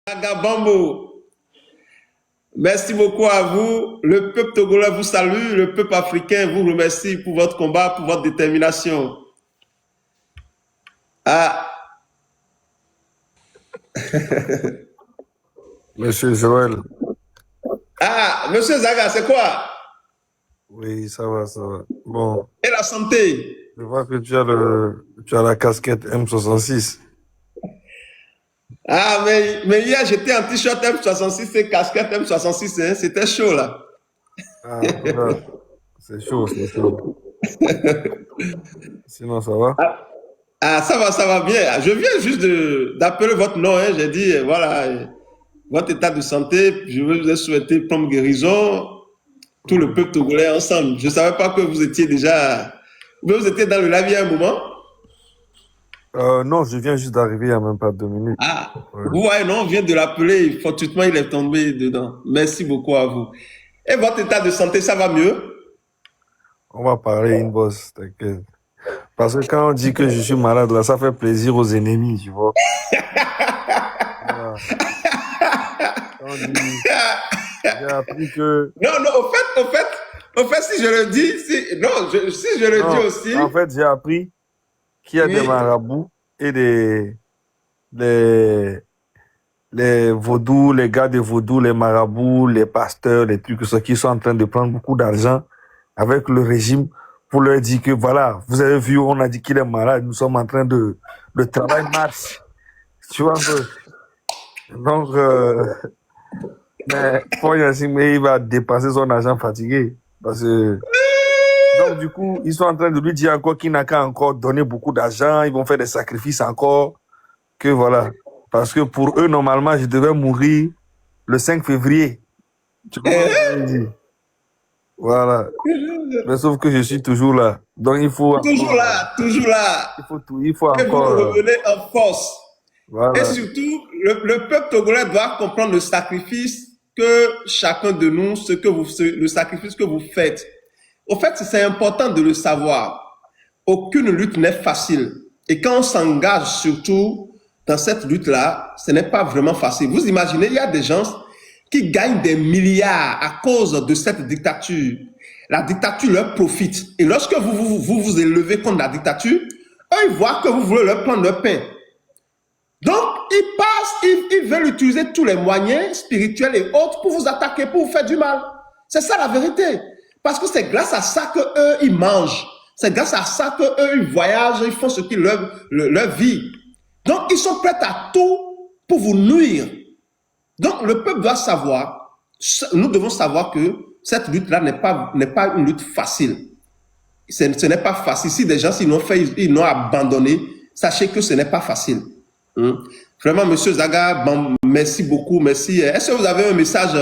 Agabambo, merci beaucoup à vous. Le peuple togolais vous salue, le peuple africain vous remercie pour votre combat, pour votre détermination. Ah, Monsieur Joël, Monsieur Zaga, c'est quoi? oui, ça va, ça va. Bon, Et la santé? je vois que tu as la casquette M66. Mais hier, j'étais en t-shirt M66 et casquette M66, hein, c'était chaud là. Ah, voilà. C'est chaud, c'est chaud. Sinon, ça va? Ça va bien. Je viens juste d'appeler votre nom, hein. J'ai dit, voilà, votre état de santé, je veux vous souhaiter prompt guérison, tout le peuple togolais ensemble. Je ne savais pas que vous étiez déjà, vous étiez dans le lac il y a un moment. Non, je viens juste d'arriver il n'y a même pas 2 minutes. Ouais, non, on vient de l'appeler, fortuitement il est tombé dedans. Merci beaucoup à vous. Et votre état de santé, ça va mieux? On va parler une bosse, t'inquiète. Parce que quand on dit que je suis malade, là, ça fait plaisir aux ennemis, tu vois. Voilà. Quand on dit, j'ai appris que... Non, au fait, si je le dis, si je le dis aussi. En fait, j'ai appris qu'il y a des marabouts et les vaudous, les gars de vaudou, les marabouts, les pasteurs, les trucs, ceux qui sont en train de prendre beaucoup d'argent avec le régime pour leur dire que voilà, vous avez vu, on a dit qu'il est malade, nous sommes en train de travail marche. Tu vois un peu. Donc, mais il va dépenser son argent fatigué. Parce que, donc, du coup, ils sont en train de lui dire encore qu'il n'a qu'à encore donner beaucoup d'argent, ils vont faire des sacrifices encore, que voilà. Parce que pour eux, normalement, je devais mourir le 5 février. Tu comprends ce que je veux dire? Voilà. Mais sauf que je suis toujours là. Donc, il faut... Toujours là. Il faut et encore... vous revenez en force. Voilà. Et surtout, le peuple togolais doit comprendre le sacrifice que chacun de nous, le sacrifice que vous faites. Au fait, c'est important de le savoir. Aucune lutte n'est facile. Et quand on s'engage surtout dans cette lutte-là, ce n'est pas vraiment facile. Vous imaginez, il y a des gens qui gagnent des milliards à cause de cette dictature. La dictature leur profite. Et lorsque vous élevez contre la dictature, eux, ils voient que vous voulez leur prendre leur pain. Donc, ils veulent utiliser tous les moyens spirituels et autres pour vous attaquer, pour vous faire du mal. C'est ça la vérité. Parce que c'est grâce à ça qu'eux, ils mangent. C'est grâce à ça qu'eux, ils voyagent, ils font ce qui leur vie. Donc, ils sont prêts à tout pour vous nuire. Donc, le peuple doit savoir, nous devons savoir que cette lutte-là n'est pas une lutte facile. Ce n'est pas facile. Si des gens, ils l'ont abandonné, sachez que ce n'est pas facile. Vraiment, Monsieur Zaga, bon, merci beaucoup, merci. Est-ce que vous avez un message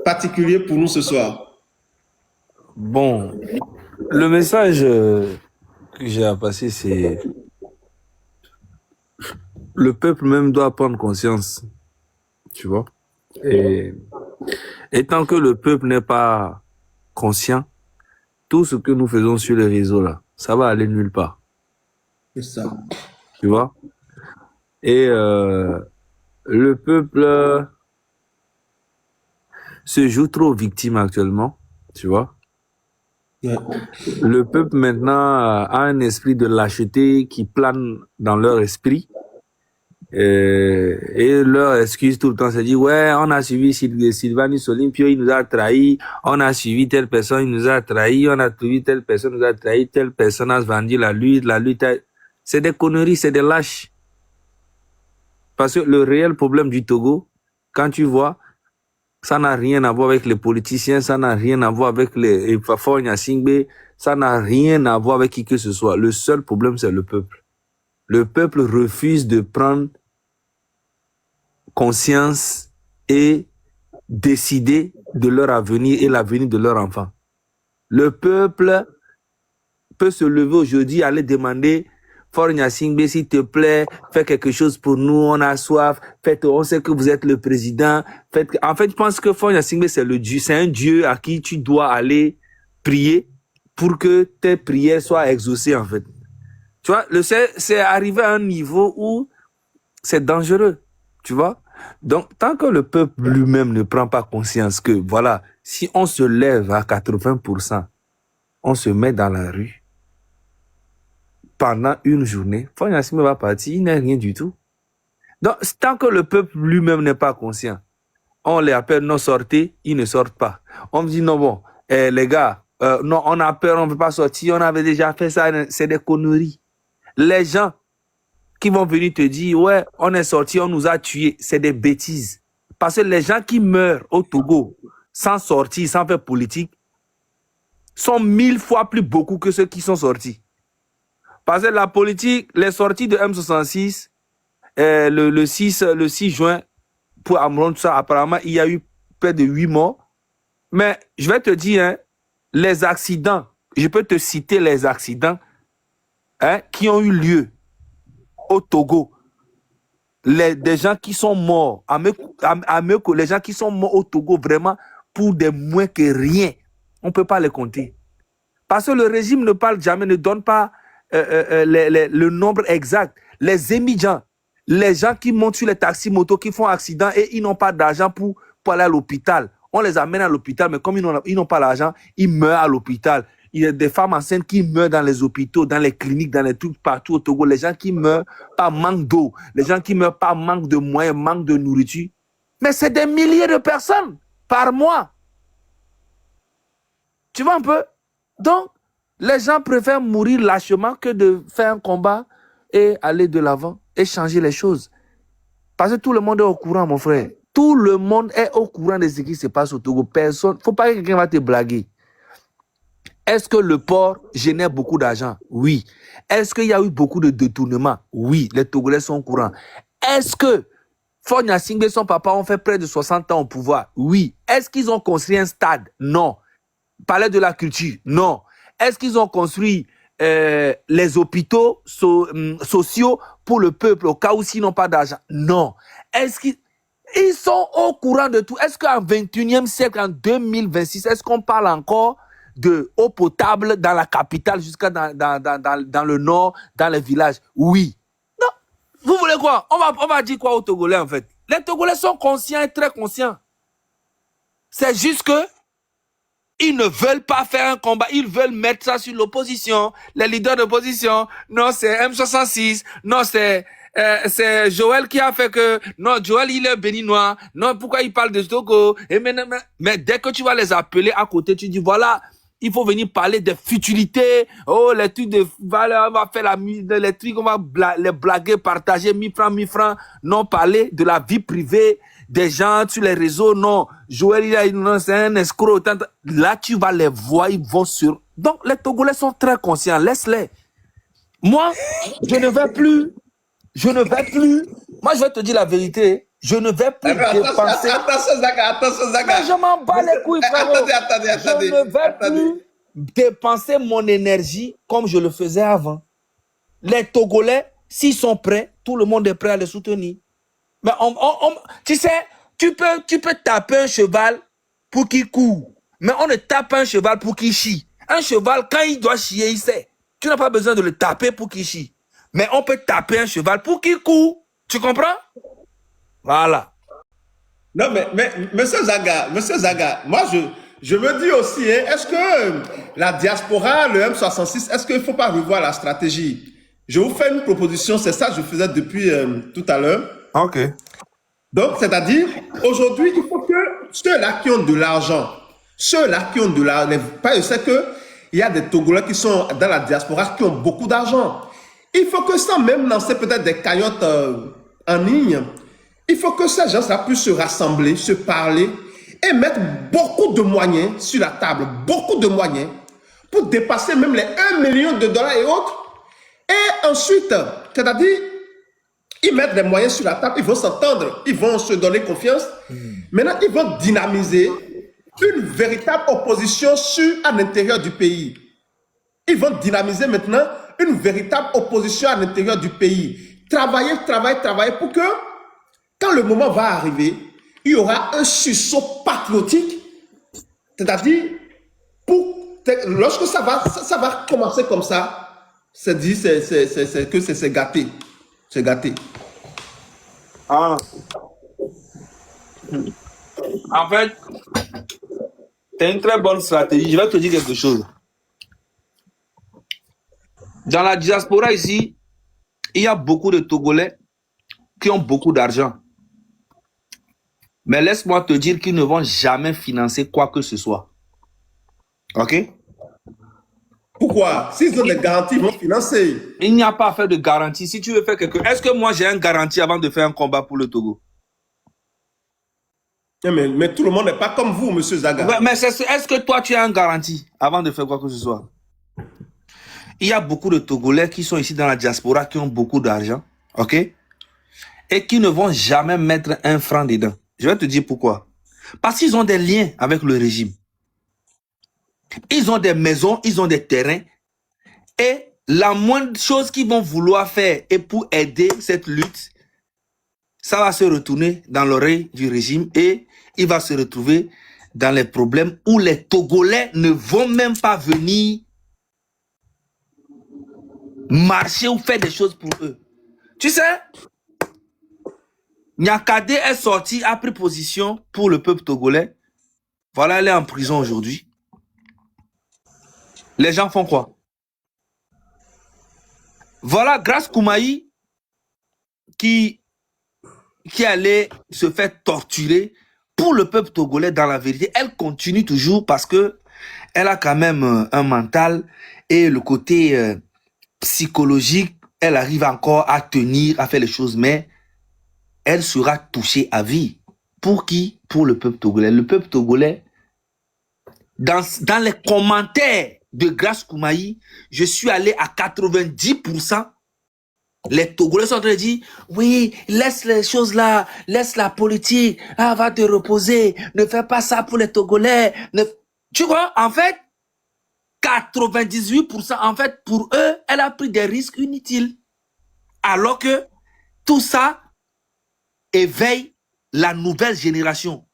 particulier pour nous ce soir? Bon, le message que j'ai à passer, c'est le peuple même doit prendre conscience, tu vois. Et tant que le peuple n'est pas conscient, tout ce que nous faisons sur les réseaux là, ça va aller nulle part. C'est ça. Tu vois. Et le peuple se joue trop victime actuellement, tu vois. Ouais. Le peuple maintenant a un esprit de lâcheté qui plane dans leur esprit. Et leur excuse tout le temps, c'est dire ouais, on a suivi Sylvanus Olympio, il nous a trahi, on a suivi telle personne, il nous a trahi, on a suivi telle personne, il nous a trahi, telle personne a vendu la lutte, c'est des conneries, c'est des lâches. Parce que le réel problème du Togo, quand tu vois, ça n'a rien à voir avec les politiciens, ça n'a rien à voir avec les Fafonya Singbe, ça n'a rien à voir avec qui que ce soit. Le seul problème, c'est le peuple. Le peuple refuse de prendre conscience et décider de leur avenir et l'avenir de leur enfant. Le peuple peut se lever aujourd'hui, aller demander Fornya Singbe, s'il te plaît, fais quelque chose pour nous, on a soif, on sait que vous êtes le président. En fait, je pense que Fornya Singbe, c'est un Dieu à qui tu dois aller prier pour que tes prières soient exaucées, en fait. Tu vois, c'est arrivé à un niveau où c'est dangereux, tu vois. Donc, tant que le peuple lui-même ne prend pas conscience que, voilà, si on se lève à 80%, on se met dans la rue pendant une journée, Fagne Assimé va partir, il n'est rien du tout. Donc, tant que le peuple lui-même n'est pas conscient, on les appelle non sortez, ils ne sortent pas. On me dit non, bon, les gars, non, on a peur, on ne veut pas sortir, on avait déjà fait ça, c'est des conneries. Les gens qui vont venir te dire, ouais, on est sorti, on nous a tués, c'est des bêtises. Parce que les gens qui meurent au Togo sans sortir, sans faire politique, sont 1000 fois plus beaucoup que ceux qui sont sortis. Parce que la politique, les sorties de M66, le 6 juin, pour Amron, tout ça, apparemment, il y a eu près de 8 morts. Mais je vais te dire, hein, les accidents, je peux te citer les accidents qui ont eu lieu au Togo. Des gens qui sont morts, les gens qui sont morts au Togo, vraiment, pour des moins que rien, on ne peut pas les compter. Parce que le régime ne parle jamais, ne donne pas le nombre exact. Les émigrants, les gens qui montent sur les taxis motos, qui font accident et ils n'ont pas d'argent pour aller à l'hôpital. On les amène à l'hôpital, mais comme ils n'ont pas l'argent, ils meurent à l'hôpital. Il y a des femmes enceintes qui meurent dans les hôpitaux, dans les cliniques, dans les trucs partout au Togo. Les gens qui meurent par manque d'eau, les gens qui meurent par manque de moyens, manque de nourriture. Mais c'est des milliers de personnes par mois. Tu vois un peu? Donc, les gens préfèrent mourir lâchement que de faire un combat et aller de l'avant et changer les choses. Parce que tout le monde est au courant, mon frère. Tout le monde est au courant de ce qui se passe au Togo. Personne, faut pas que quelqu'un va te blaguer. Est-ce que le port génère beaucoup d'argent? Oui. Est-ce qu'il y a eu beaucoup de détournements? Oui. Les Togolais sont au courant. Est-ce que Fagne Assimé et son papa ont fait près de 60 ans au pouvoir? Oui. Est-ce qu'ils ont construit un stade? Non. Palais de la culture? Non. Est-ce qu'ils ont construit les hôpitaux sociaux pour le peuple au cas où s'ils n'ont pas d'argent? Non. Est-ce qu'ils sont au courant de tout? Est-ce qu'en 21e siècle, en 2026, est-ce qu'on parle encore de eau potable dans la capitale jusqu'à dans le nord, dans les villages? Oui. Non. Vous voulez quoi? On va dire quoi aux Togolais en fait? Les Togolais sont conscients et très conscients. C'est juste que ils ne veulent pas faire un combat, ils veulent mettre ça sur l'opposition, les leaders d'opposition. Non, c'est M66, non, c'est Joël qui a fait que, non, Joël il est béninois, non, pourquoi il parle de Togo? Mais dès que tu vas les appeler à côté, tu dis voilà, il faut venir parler des futilités, oh, les trucs de valeur, on va faire les trucs, on va les blaguer, partager, 1000 francs, non, parler de la vie privée des gens sur les réseaux, non, Joël, c'est un escroc. Là, tu vas les voir, ils vont sur... Donc, les Togolais sont très conscients, laisse-les. Moi, je ne vais plus, moi, je vais te dire la vérité, je ne vais plus dépenser... Attention, Zaga. Mais je m'en bats les couilles, frère. Attendez. Je ne vais plus dépenser mon énergie comme je le faisais avant. Les Togolais, s'ils sont prêts, tout le monde est prêt à les soutenir. Mais tu sais, tu peux taper un cheval pour qu'il court. Mais on ne tape pas un cheval pour qu'il chie. Un cheval, quand il doit chier, il sait. Tu n'as pas besoin de le taper pour qu'il chie. Mais on peut taper un cheval pour qu'il court. Tu comprends? Voilà. Non, mais Monsieur Zaga, moi je me dis aussi, hein, est-ce que la diaspora, le M66, est-ce qu'il ne faut pas revoir la stratégie? Je vous fais une proposition, c'est ça que je faisais depuis tout à l'heure. Ok. Donc, c'est-à-dire, aujourd'hui, il faut que ceux-là qui ont de l'argent, je sais qu'il y a des Togolais qui sont dans la diaspora qui ont beaucoup d'argent. Il faut que ça, même lancer peut-être des cagnottes en ligne, il faut que ces gens-là puissent se rassembler, se parler et mettre beaucoup de moyens sur la table, beaucoup de moyens pour dépasser même les 1 million de dollars et autres. Et ensuite, c'est-à-dire, ils mettent des moyens sur la table, ils vont s'entendre, ils vont se donner confiance. Maintenant, ils vont dynamiser une véritable opposition à l'intérieur du pays. Ils vont dynamiser maintenant une véritable opposition à l'intérieur du pays. Travailler pour que, quand le moment va arriver, il y aura un sursaut patriotique. C'est-à-dire, lorsque ça va commencer comme ça, c'est dit que c'est gâté. C'est gâté. Ah. En fait, c'est une très bonne stratégie. Je vais te dire quelque chose. Dans la diaspora ici, il y a beaucoup de Togolais qui ont beaucoup d'argent. Mais laisse-moi te dire qu'ils ne vont jamais financer quoi que ce soit. OK? Pourquoi? S'ils ont des garanties, ils vont financer. Il n'y a pas à faire de garantie. Si tu veux faire quelque chose, est-ce que moi j'ai une garantie avant de faire un combat pour le Togo? Mais tout le monde n'est pas comme vous, monsieur Zaga. Mais est-ce que toi tu as une garantie avant de faire quoi que ce soit? Il y a beaucoup de Togolais qui sont ici dans la diaspora qui ont beaucoup d'argent, ok? Et qui ne vont jamais mettre un franc dedans. Je vais te dire pourquoi. Parce qu'ils ont des liens avec le régime. Ils ont des maisons, ils ont des terrains. Et la moindre chose qu'ils vont vouloir faire et pour aider cette lutte, ça va se retourner dans l'oreille du régime et il va se retrouver dans les problèmes où les Togolais ne vont même pas venir marcher ou faire des choses pour eux. Tu sais, Nyakade est sorti, a pris position pour le peuple togolais. Voilà, elle est en prison aujourd'hui. Les gens font quoi? Voilà, Grace Koumaï qui allait se faire torturer pour le peuple togolais. Dans la vérité, elle continue toujours parce que elle a quand même un mental et le côté psychologique, elle arrive encore à tenir, à faire les choses, mais elle sera touchée à vie. Pour qui? Pour le peuple togolais. Le peuple togolais, dans les commentaires de Grace Koumaï, je suis allé à 90%. Les Togolais sont en train de dire, oui, laisse les choses là, laisse la politique, ah, va te reposer, ne fais pas ça pour les Togolais. Tu vois, en fait, 98%, en fait, pour eux, elle a pris des risques inutiles. Alors que tout ça éveille la nouvelle génération.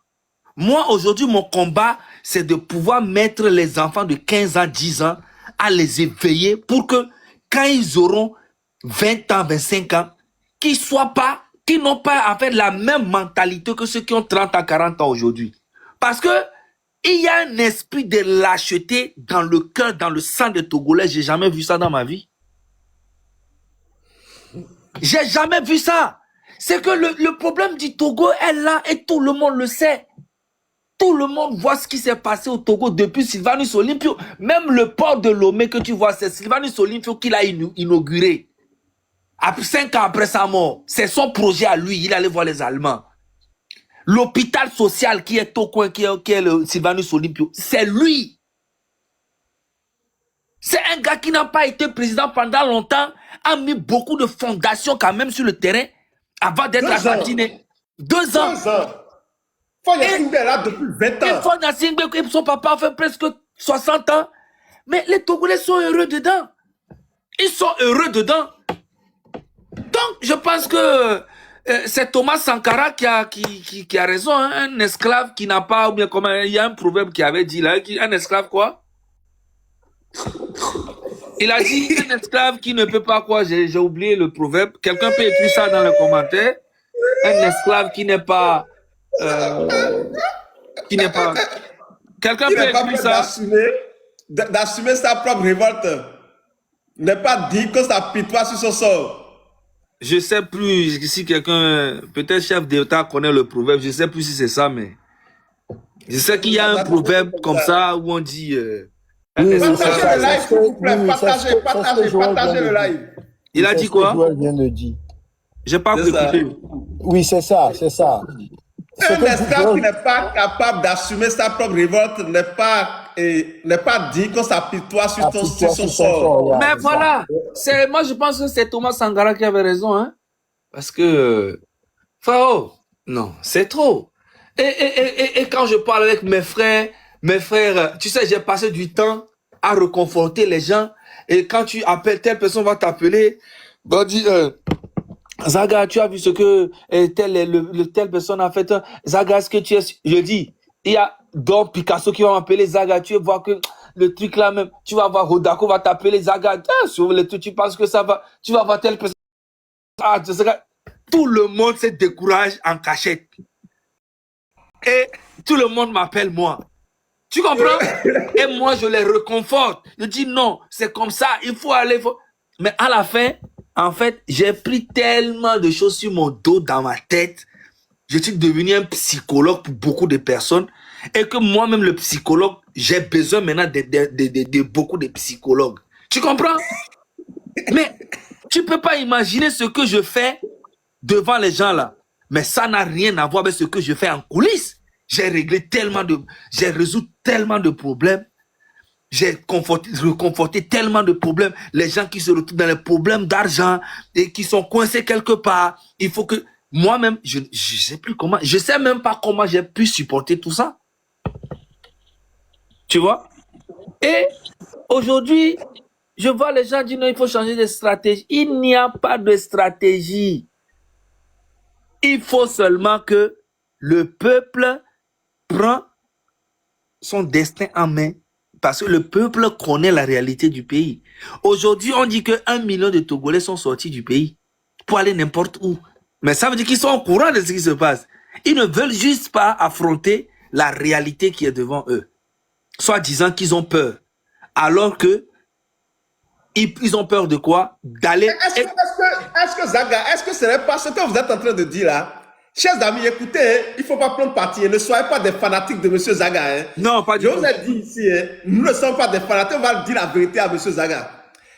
Moi, aujourd'hui, mon combat, c'est de pouvoir mettre les enfants de 15 ans, 10 ans, à les éveiller pour que, quand ils auront 20 ans, 25 ans, qu'ils n'ont pas en fait la même mentalité que ceux qui ont 30 ans, 40 ans aujourd'hui. Parce que il y a un esprit de lâcheté dans le cœur, dans le sang des Togolais. J'ai jamais vu ça dans ma vie. J'ai jamais vu ça. C'est que le problème du Togo est là et tout le monde le sait. Tout le monde voit ce qui s'est passé au Togo depuis Sylvanus Olympio. Même le port de Lomé que tu vois, c'est Sylvanus Olympio qui l'a inauguré. Après 5 ans après sa mort, c'est son projet à lui. Il allait voir les Allemands. L'hôpital social qui est au coin, qui est le Sylvanus Olympio, c'est lui. C'est un gars qui n'a pas été président pendant longtemps, a mis beaucoup de fondations quand même sur le terrain avant d'être assassiné. 2 ans. 2 ans. Fonya Singbe est là depuis 20 ans. Fonya Singbe, son papa a fait presque 60 ans. Mais les Togolais sont heureux dedans. Ils sont heureux dedans. Donc, je pense que c'est Thomas Sankara qui a raison. Hein? Un esclave qui n'a pas, ou bien comment, il y a un proverbe qui avait dit là, un esclave quoi? Il a dit un esclave qui ne peut pas quoi? J'ai oublié le proverbe. Quelqu'un peut écrire ça dans les commentaires. Un esclave qui n'est pas... Quelqu'un peut écrire ça. D'assumer sa propre révolte. Ne pas dire que ça pitoie sur son sort. Je sais plus si quelqu'un, peut-être chef d'État connaît le proverbe, je sais plus si c'est ça, mais je sais qu'il y a un proverbe comme ça où on dit... Partagez le live, s'il vous plaît. Partagez le live. Il a dit quoi? J'ai pas écouté. Oui, c'est ça, c'est ça. Un esclave qui n'est pas capable d'assumer sa propre révolte n'est pas dit que ça pitoie sur son sort. Mais voilà, moi je pense que c'est Thomas Sankara qui avait raison, hein, parce que, non, c'est trop. Et quand je parle avec mes frères, tu sais, j'ai passé du temps à reconforter les gens, et quand tu appelles, telle personne va t'appeler, va dire, Zaga, tu as vu ce que telle personne a fait? Zaga, est-ce que tu es... Je dis, il y a donc Picasso qui va m'appeler Zaga. Tu vas voir que le truc là même, tu vas voir Rodako va t'appeler Zaga. Sur le truc, tu penses que ça va... Tu vas voir telle personne. Tout le monde se décourage en cachette. Et tout le monde m'appelle moi. Tu comprends? Et moi, je les réconforte. Je dis non, c'est comme ça, il faut aller. Mais à la fin, en fait, j'ai pris tellement de choses sur mon dos, dans ma tête. Je suis devenu un psychologue pour beaucoup de personnes. Et que moi-même, le psychologue, j'ai besoin maintenant de beaucoup de psychologues. Tu comprends? Mais tu peux pas imaginer ce que je fais devant les gens là. Mais ça n'a rien à voir avec ce que je fais en coulisses. J'ai résolu tellement de problèmes. J'ai reconforté tellement de problèmes. Les gens qui se retrouvent dans les problèmes d'argent et qui sont coincés quelque part. Il faut que moi-même, je sais plus comment, je sais même pas comment j'ai pu supporter tout ça. Tu vois? Et aujourd'hui, je vois les gens dire non, il faut changer de stratégie. Il n'y a pas de stratégie. Il faut seulement que le peuple prend son destin en main. Parce que le peuple connaît la réalité du pays. Aujourd'hui, on dit que 1 million de Togolais sont sortis du pays pour aller n'importe où. Mais ça veut dire qu'ils sont au courant de ce qui se passe. Ils ne veulent juste pas affronter la réalité qui est devant eux. Soit disant qu'ils ont peur. Alors que ils ont peur de quoi? D'aller... Est-ce que Zaga, est-ce que ce n'est pas ce que vous êtes en train de dire là? Chers amis, écoutez, hein, il ne faut pas prendre parti. Ne soyez pas des fanatiques de M. Zaga. Hein. Non, pas du tout. tout. Je vous ai dit ici, hein, nous ne sommes pas des fanatiques. On va dire la vérité à M. Zaga.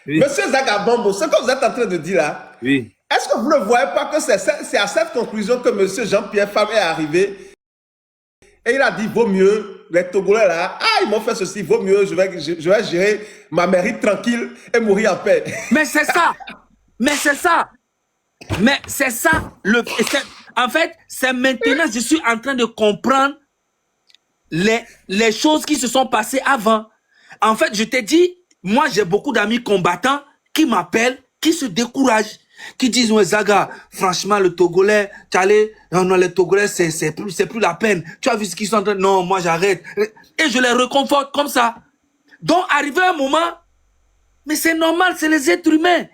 Oui. M. Zaga Bombo, ce que vous êtes en train de dire là, oui. Est-ce que vous ne voyez pas que c'est à cette conclusion que M. Jean-Pierre Fabre est arrivé? Et il a dit, vaut mieux, les Togolais là, ils m'ont fait ceci, vaut mieux, je vais gérer ma mairie tranquille et mourir en paix. Mais c'est ça. Mais c'est ça. Mais c'est ça. En fait, c'est maintenant que je suis en train de comprendre les choses qui se sont passées avant. En fait, je t'ai dit, moi j'ai beaucoup d'amis combattants qui m'appellent, qui se découragent, qui disent, ouais Zaga, franchement le Togolais, non, les Togolais c'est plus la peine. Tu as vu ce qu'ils sont en train de... Non, moi j'arrête. Et je les réconforte comme ça. Donc, arrivé un moment, mais c'est normal, c'est les êtres humains.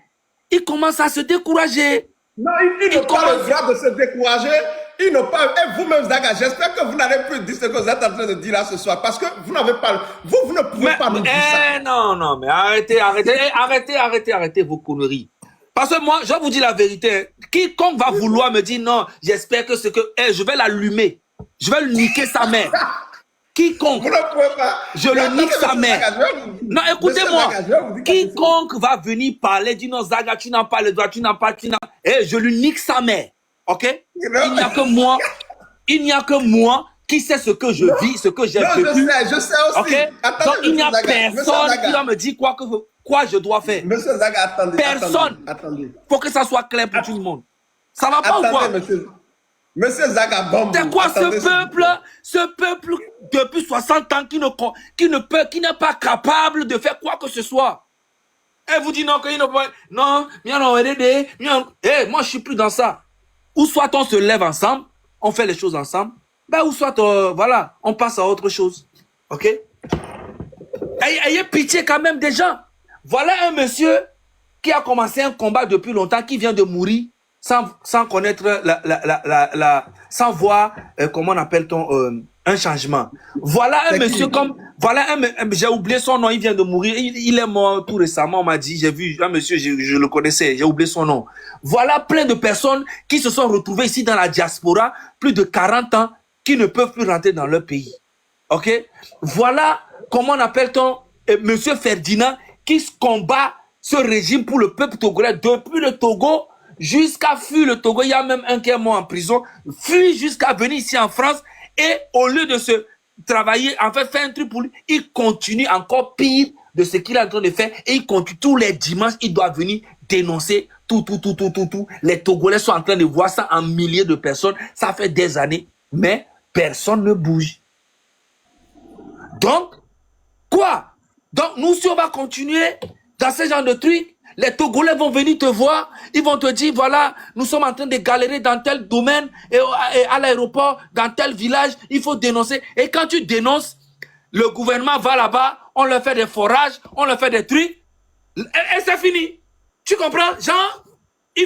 Ils commencent à se décourager. Non, ils n'ont pas le droit de se décourager. Ils n'ont pas... Et vous-même, Zaga, j'espère que vous n'allez plus dire ce que vous êtes en train de dire là ce soir. Parce que vous n'avez pas... Vous ne pouvez pas nous dire ça. Non, mais arrêtez vos conneries. Parce que moi, je vous dis la vérité. Quiconque va vouloir me dire non, j'espère que ce que... je vais l'allumer. Je vais lui niquer sa mère. Quiconque... Vous ne pouvez pas. Je le nique sa mère. Non, écoutez-moi. Quiconque va venir parler, dit non, Zaga, tu n'as pas le droit, tu n'as pas... je lui nique sa mère. Ok? Il n'y a que moi. Il n'y a que moi qui sait ce que je vis, ce que j'ai vécu. Je sais aussi. Ok? Attendez, donc, il n'y a personne qui va me dire quoi je dois faire. Monsieur Zaga, attendez. Personne. Attendez. Faut que ça soit clair pour tout le monde. Ça va pas ou quoi? Monsieur Zaga Bombo. C'est quoi ce peuple depuis 60 ans qui n'est pas capable de faire quoi que ce soit? Et vous dites non, qu'il ne peut pas. Non, moi je suis plus dans ça. Ou soit on se lève ensemble, on fait les choses ensemble, ou soit voilà, on passe à autre chose. Ok? Ayez pitié quand même des gens. Voilà un monsieur qui a commencé un combat depuis longtemps, qui vient de mourir sans connaître sans voir, comment on appelle-t-on, un changement. Voilà un monsieur j'ai oublié son nom, il vient de mourir, il est mort tout récemment, on m'a dit, j'ai vu un monsieur, je le connaissais, j'ai oublié son nom. Voilà plein de personnes qui se sont retrouvées ici dans la diaspora, plus de 40 ans, qui ne peuvent plus rentrer dans leur pays. Ok? Voilà, comment on appelle-t-on, monsieur Ferdinand, qui combat ce régime pour le peuple togolais depuis le Togo jusqu'à fuir le Togo. Il y a même un qui est mort en prison, fuir jusqu'à venir ici en France, et au lieu de se travailler, en fait, faire un truc pour lui, il continue encore pire de ce qu'il est en train de faire, et il continue tous les dimanches, il doit venir dénoncer tout. Les Togolais sont en train de voir ça en milliers de personnes, ça fait des années, mais personne ne bouge. Donc, quoi? Donc, nous, si on va continuer dans ce genre de trucs, les Togolais vont venir te voir, ils vont te dire, voilà, nous sommes en train de galérer dans tel domaine, et à l'aéroport, dans tel village, il faut dénoncer. Et quand tu dénonces, le gouvernement va là-bas, on leur fait des forages, on leur fait des trucs, et c'est fini. Tu comprends? Genre, ils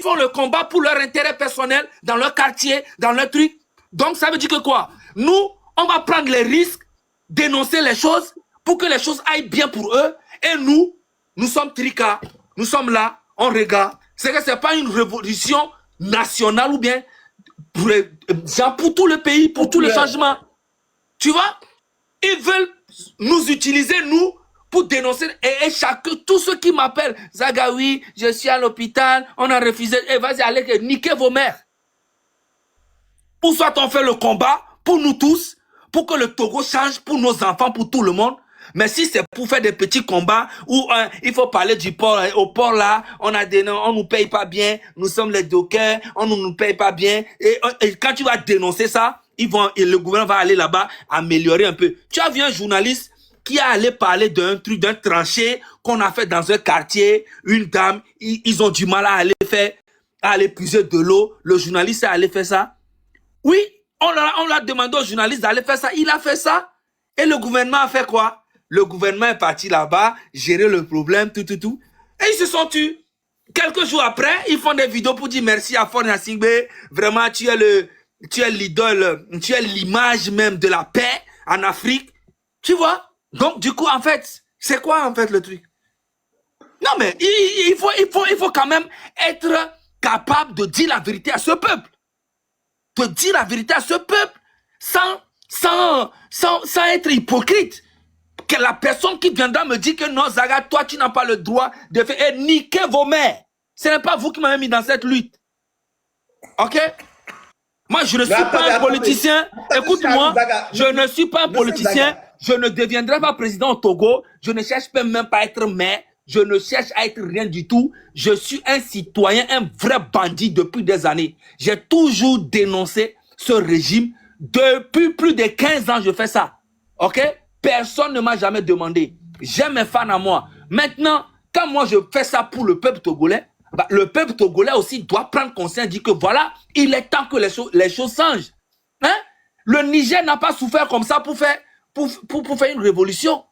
font le combat pour leur intérêt personnel, dans leur quartier, dans leur truc. Donc, ça veut dire que quoi? Nous, on va prendre les risques, dénoncer les choses pour que les choses aillent bien pour eux. Et nous sommes tricas. Nous sommes là, on regarde. C'est que ce n'est pas une révolution nationale ou bien pour tout le pays, pour tous les changements. Tu vois? Ils veulent nous utiliser, nous, pour dénoncer. Et tous ceux qui m'appellent, Zagaoui, je suis à l'hôpital, on a refusé. Et vas-y, allez, niquez vos mères. Ou soit on fait le combat pour nous tous, pour que le Togo change pour nos enfants, pour tout le monde. Mais si c'est pour faire des petits combats où il faut parler du port, au port là, on nous paye pas bien, nous sommes les dockers, on nous paye pas bien. Et quand tu vas dénoncer ça, le gouvernement va aller là-bas améliorer un peu. Tu as vu un journaliste qui a allé parler d'un truc, d'un tranché qu'on a fait dans un quartier, une dame, ils ont du mal à aller puiser de l'eau. Le journaliste est allé faire ça. Oui, on l'a demandé au journaliste d'aller faire ça. Il a fait ça. Et le gouvernement a fait quoi? Le gouvernement est parti là-bas, gérer le problème, tout. Et ils se sont tus. Quelques jours après, ils font des vidéos pour dire merci à Faure Gnassingbé. Vraiment, tu es l'idole, tu es l'image même de la paix en Afrique. Tu vois? Donc, du coup, en fait, c'est quoi en fait le truc? Non, mais il faut quand même être capable de dire la vérité à ce peuple. De dire la vérité à ce peuple sans être hypocrite. Que la personne qui viendra me dire que non, Zaga, toi, tu n'as pas le droit de faire... Et niquez vos mères. Ce n'est pas vous qui m'avez mis dans cette lutte. Ok? Moi, je ne suis pas un politicien. Écoute-moi, je ne suis pas un politicien. Je ne deviendrai pas président au Togo. Je ne cherche même pas à être maire. Je ne cherche à être rien du tout. Je suis un citoyen, un vrai bandit depuis des années. J'ai toujours dénoncé ce régime. Depuis plus de 15 ans, je fais ça. Ok? Personne ne m'a jamais demandé. J'ai mes fans à moi. Maintenant, quand moi je fais ça pour le peuple togolais, le peuple togolais aussi doit prendre conscience, dire que voilà, il est temps que les choses changent. Hein? Le Niger n'a pas souffert comme ça pour faire une révolution.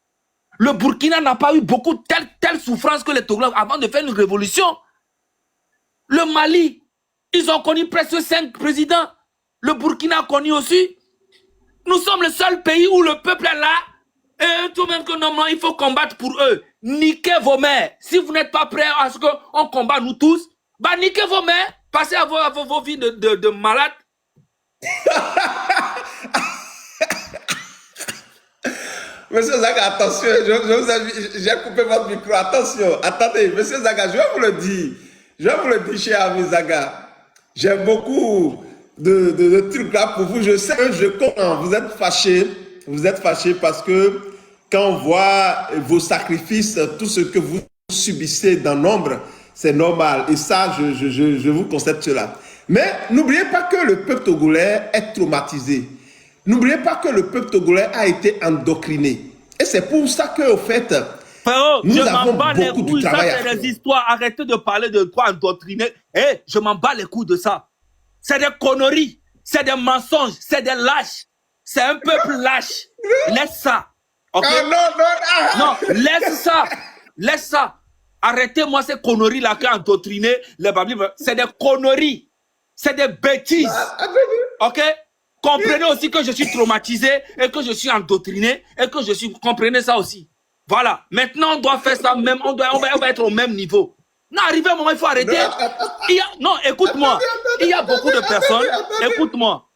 Le Burkina n'a pas eu beaucoup telle souffrance que les Togolais avant de faire une révolution. Le Mali, ils ont connu presque 5 présidents. Le Burkina a connu aussi. Nous sommes le seul pays où le peuple est là. Et tout même que normalement, il faut combattre pour eux. Niquez vos mères. Si vous n'êtes pas prêts à ce qu'on combat nous tous, bah niquez vos mères. Passez à vos vies de malades. Monsieur Zaga, attention, j'ai coupé votre micro. Attention, attendez, monsieur Zaga, je vais vous le dire. Je vais vous le dire, cher ami Zaga. J'ai beaucoup de trucs là pour vous. Je sais que je comprends. Vous êtes fâchés. Vous êtes fâchés parce que quand on voit vos sacrifices, tout ce que vous subissez dans l'ombre, c'est normal. Et ça, je vous concède cela. Mais n'oubliez pas que le peuple togolais est traumatisé. N'oubliez pas que le peuple togolais a été endoctriné. Et c'est pour ça qu'au fait, frérot, nous je avons m'en bats les beaucoup de couilles. Ça, travail à c'est faire. des histoires. Arrêtez de parler de toi endoctriné. Je m'en bats les couilles de ça. C'est des conneries. C'est des mensonges. C'est des lâches. C'est un peuple lâche. Laisse ça. Ok? Non, laisse ça. Laisse ça. Arrêtez-moi ces conneries-là qui ont endoctriné les babylons. C'est des conneries. C'est des bêtises. Ok? Comprenez aussi que je suis traumatisé et que je suis endoctriné et que je suis... Comprenez ça aussi. Voilà. Maintenant, on doit faire ça même. On va être au même niveau. Non, arrivé un moment, il faut arrêter. Non, écoute-moi. Il y a beaucoup de personnes. Écoute-moi.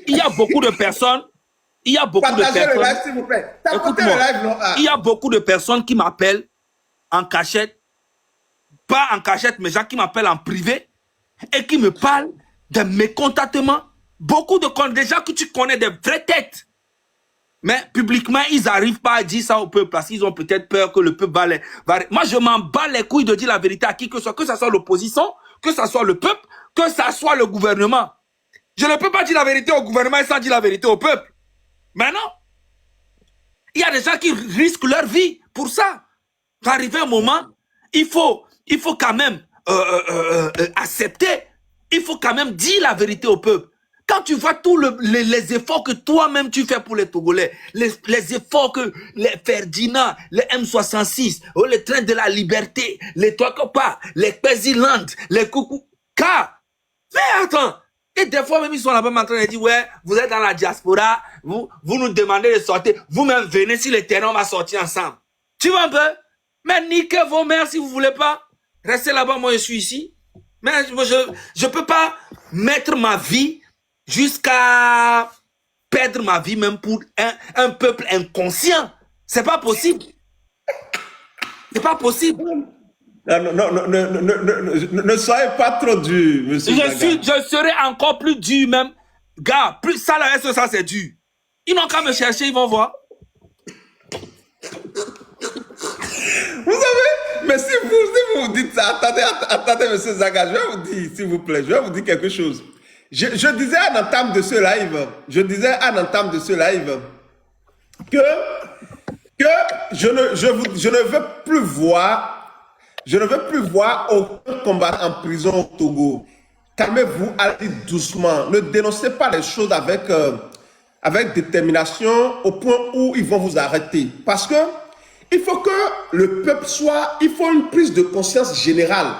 Il y a beaucoup de personnes. Il y a beaucoup de personnes. Le live, s'il vous plaît. Écoute-moi. Il y a beaucoup de personnes qui m'appellent en cachette. Pas en cachette, mais gens qui m'appellent en privé et qui me parlent de mécontentement. Beaucoup de gens que tu connais, des vraies têtes. Mais publiquement, ils n'arrivent pas à dire ça au peuple parce qu'ils ont peut-être peur que le peuple va les... Moi, je m'en bats les couilles de dire la vérité à qui que ce soit l'opposition, que ce soit le peuple, que ce soit le gouvernement. Je ne peux pas dire la vérité au gouvernement sans dire la vérité au peuple. Mais non. Il y a des gens qui risquent leur vie pour ça. Quand arrive un moment, il faut quand même accepter. Il faut quand même dire la vérité au peuple. Quand tu vois tous les efforts que toi-même tu fais pour les Togolais, les efforts que les Ferdinand, les M66, les trains de la liberté, les Tokopa, les Péziland, les Coucou... Mais attends, Et des fois même, ils sont là-bas en train de dire, ouais, vous êtes dans la diaspora, vous nous demandez de sortir, vous-même venez sur le terrain, on va sortir ensemble. Tu vois un peu? Mais niquez vos mères si vous voulez pas. Restez là-bas, moi je suis ici. Mais je peux pas mettre ma vie jusqu'à perdre ma vie même pour un peuple inconscient. C'est pas possible. C'est pas possible. Ne soyez pas trop dur, monsieur Zaga. Je serai encore plus dur même. Gars, plus ça là, ça c'est dur. Ils n'ont qu'à me chercher, ils vont voir. Vous savez, mais si vous dites ça, attendez, monsieur Zaga, je vais vous dire, s'il vous plaît, je vais vous dire quelque chose. Je disais à l'entame de ce live, que je ne veux plus voir aucun combattant en prison au Togo. Calmez-vous, allez doucement. Ne dénoncez pas les choses avec détermination au point où ils vont vous arrêter. Parce que il faut que le peuple il faut une prise de conscience générale.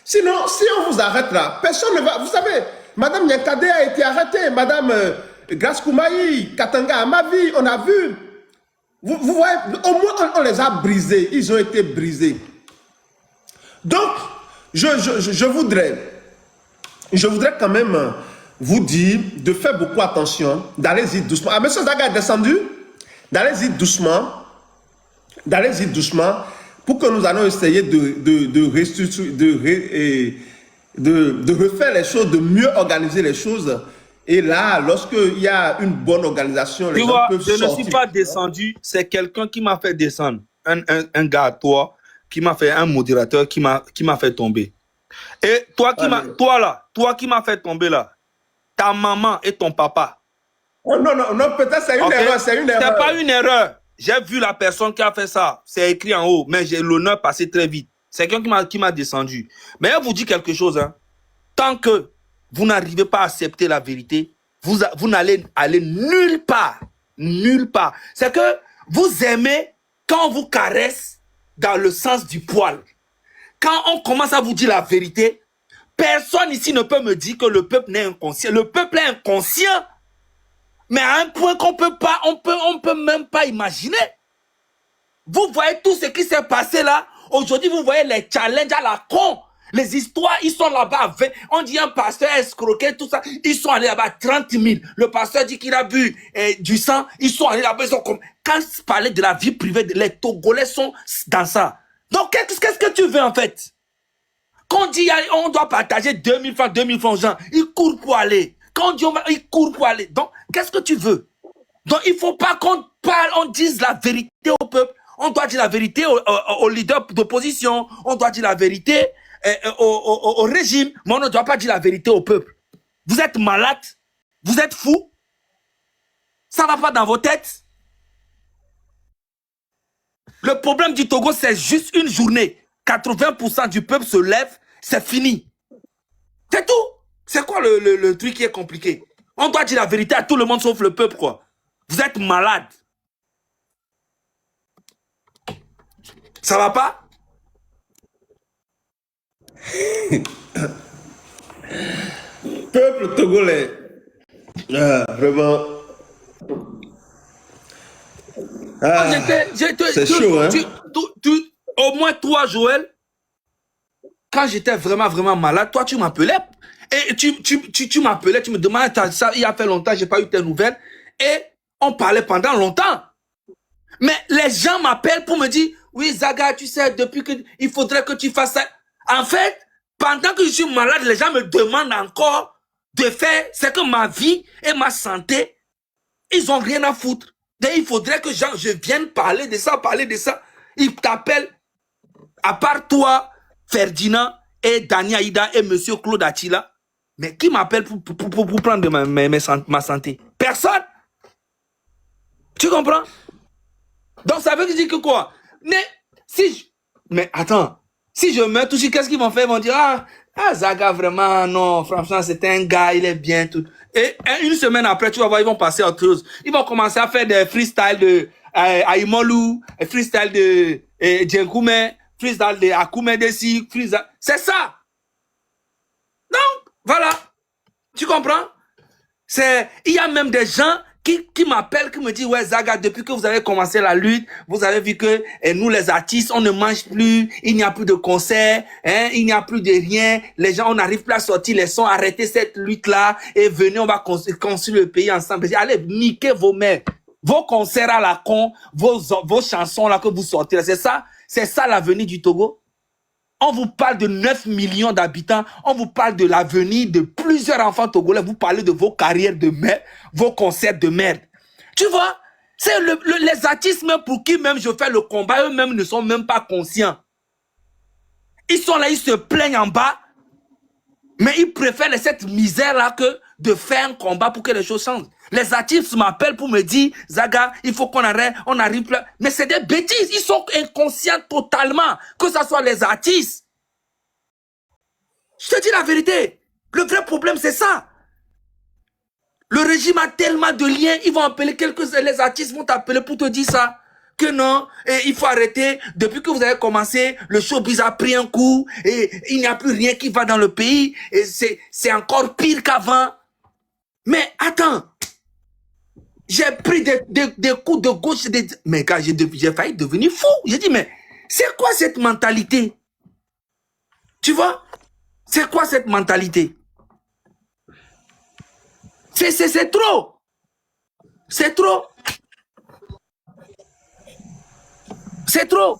Sinon, si on vous arrête là, personne ne va. Vous savez, Madame Nyankade a été arrêtée, Madame Grace Koumaï, Katanga Amavi, on a vu. Vous voyez, au moins on les a brisés, ils ont été brisés. Donc, je voudrais quand même vous dire de faire beaucoup attention, d'aller-y doucement. Ah, monsieur Zaga est descendu, d'aller-y doucement pour que nous allons essayer de refaire les choses, de mieux organiser les choses. Et là, lorsqu'il y a une bonne organisation, les gens peuvent sortir. Je ne suis pas descendu, c'est quelqu'un qui m'a fait descendre. Un gars à toi, qui m'a fait un modérateur, qui m'a fait tomber. Et toi qui m'as fait tomber là, ta maman et ton papa. Oh, non, peut-être c'est une erreur, c'est une erreur. C'est pas une erreur. J'ai vu la personne qui a fait ça. C'est écrit en haut, mais j'ai l'honneur passé très vite. C'est quelqu'un qui m'a descendu. Mais je vous dis quelque chose, hein. Tant que vous n'arrivez pas à accepter la vérité, vous n'allez aller nulle part. Nulle part. C'est que vous aimez quand on vous caresse dans le sens du poil. Quand on commence à vous dire la vérité, personne ici ne peut me dire que le peuple n'est inconscient. Le peuple est inconscient. Mais à un point qu'on peut pas, on peut même pas imaginer. Vous voyez tout ce qui s'est passé là. Aujourd'hui, vous voyez les challenges à la con. Les histoires, ils sont là-bas. On dit un pasteur escroqué, tout ça. Ils sont allés là-bas 30 000. Le pasteur dit qu'il a bu du sang. Ils sont allés là-bas. Ils sont comme... Quand je parlais de la vie privée, les Togolais sont dans ça. Donc, qu'est-ce que tu veux en fait? Quand on dit on doit partager 2000 francs aux gens, ils courent pour aller. Quand on dit ils courent pour aller. Donc, qu'est-ce que tu veux? Donc, il ne faut pas qu'on parle, on dise la vérité au peuple. On doit dire la vérité aux leaders d'opposition. On doit dire la vérité au régime. Mais on ne doit pas dire la vérité au peuple. Vous êtes malade? Vous êtes fou? Ça ne va pas dans vos têtes? Le problème du Togo, c'est juste une journée. 80% du peuple se lève, c'est fini. C'est tout. C'est quoi le truc qui est compliqué? On doit dire la vérité à tout le monde sauf le peuple, quoi. Vous êtes malade. Ça va pas? Peuple togolais. Vraiment. C'est chaud, hein? Au moins toi, Joël, quand j'étais vraiment malade, toi, tu m'appelais. Et tu m'appelais, tu me demandais, ça, il y a fait longtemps, j'ai pas eu tes nouvelles. Et on parlait pendant longtemps. Mais les gens m'appellent pour me dire, oui, Zaga, tu sais, depuis que il faudrait que tu fasses ça. En fait, pendant que je suis malade, les gens me demandent encore de faire, c'est que ma vie et ma santé, ils ont rien à foutre. Et il faudrait que je vienne parler de ça. Ils t'appellent, à part toi, Ferdinand et Dani Aïda et Monsieur Claude Attila. Mais qui m'appelle pour prendre ma santé? Personne. Tu comprends? Donc ça veut dire que quoi? Mais attends, si je meurs tout de suite, qu'est-ce qu'ils vont faire? Ils vont dire, Zaga, vraiment, non, franchement, c'est un gars, il est bien, tout. Et une semaine après, tu vas voir, ils vont passer à autre chose. Ils vont commencer à faire des freestyles de Aïmolou, freestyle de Djenkoume, freestyle de Akoume Desi, freestyle. C'est ça. Donc, voilà. Tu comprends? Il y a même des gens qui m'appellent, qui me disent, ouais, Zaga, depuis que vous avez commencé la lutte, vous avez vu que nous, les artistes, on ne mange plus, il n'y a plus de concerts, hein, il n'y a plus de rien, les gens, on n'arrive plus à sortir les sons, arrêtez cette lutte-là, et venez, on va construire le pays ensemble. Je dis, allez, niquez vos mères, vos concerts à la con, vos chansons là que vous sortez, c'est ça l'avenir du Togo. On vous parle de 9 millions d'habitants, on vous parle de l'avenir de plusieurs enfants togolais, vous parlez de vos carrières de merde, vos concerts de merde. Tu vois, c'est les artistes même pour qui même je fais le combat, eux-mêmes ne sont même pas conscients. Ils sont là, ils se plaignent en bas, mais ils préfèrent cette misère-là que de faire un combat pour que les choses changent. Les artistes m'appellent pour me dire, Zaga, il faut qu'on arrête, on n'arrive plus. Mais c'est des bêtises, ils sont inconscients totalement, que ce soit les artistes. Je te dis la vérité, le vrai problème c'est ça. Le régime a tellement de liens, ils vont appeler les artistes vont t'appeler pour te dire ça. Que non, et il faut arrêter. Depuis que vous avez commencé, le showbiz a pris un coup et il n'y a plus rien qui va dans le pays et c'est encore pire qu'avant. Mais attends, j'ai pris des coups de gauche, mais quand j'ai failli devenir fou. J'ai dit, mais c'est quoi cette mentalité? Tu vois? C'est quoi cette mentalité? C'est trop. C'est trop. C'est trop.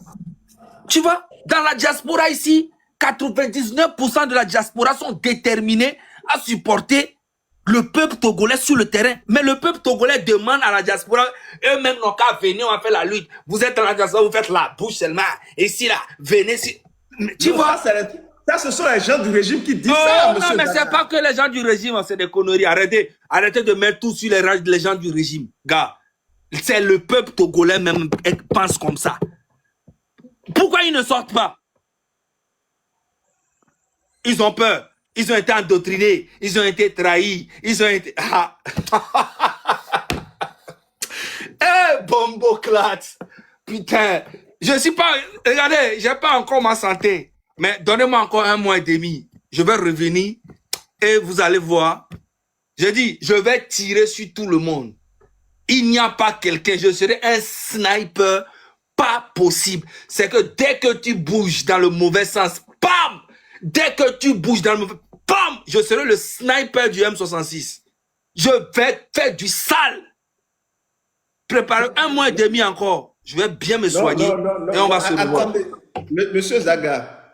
Tu vois, dans la diaspora ici, 99% de la diaspora sont déterminés à supporter le peuple togolais sur le terrain. Mais le peuple togolais demande à la diaspora, eux-mêmes n'ont qu'à venir, on va faire la lutte. Vous êtes dans la diaspora, vous faites la bouche seulement. Ici, là, venez. Tu vois? Ça, ce sont les gens du régime qui disent ça, monsieur. Non, mais c'est pas que les gens du régime, c'est des conneries. Arrêtez de mettre tout sur les gens du régime. Gars, c'est le peuple togolais même qui pense comme ça. Pourquoi ils ne sortent pas? Ils ont peur. Ils ont été endoctrinés. Ils ont été trahis. Ils ont été... Ah. Bombo clat. Putain. Je suis pas... Regardez, j'ai pas encore ma santé. Mais donnez-moi encore 1 mois et demi. Je vais revenir et vous allez voir. Je dis, je vais tirer sur tout le monde. Il n'y a pas quelqu'un. Je serai un sniper. Pas possible. C'est que dès que tu bouges dans le mauvais sens, bam! Dès que tu bouges dans le mauvais, bam! Je serai le sniper du M66. Je vais faire du sale. Préparez 1 mois et demi encore. Je vais bien me soigner et on va se revoir. Monsieur Zaga,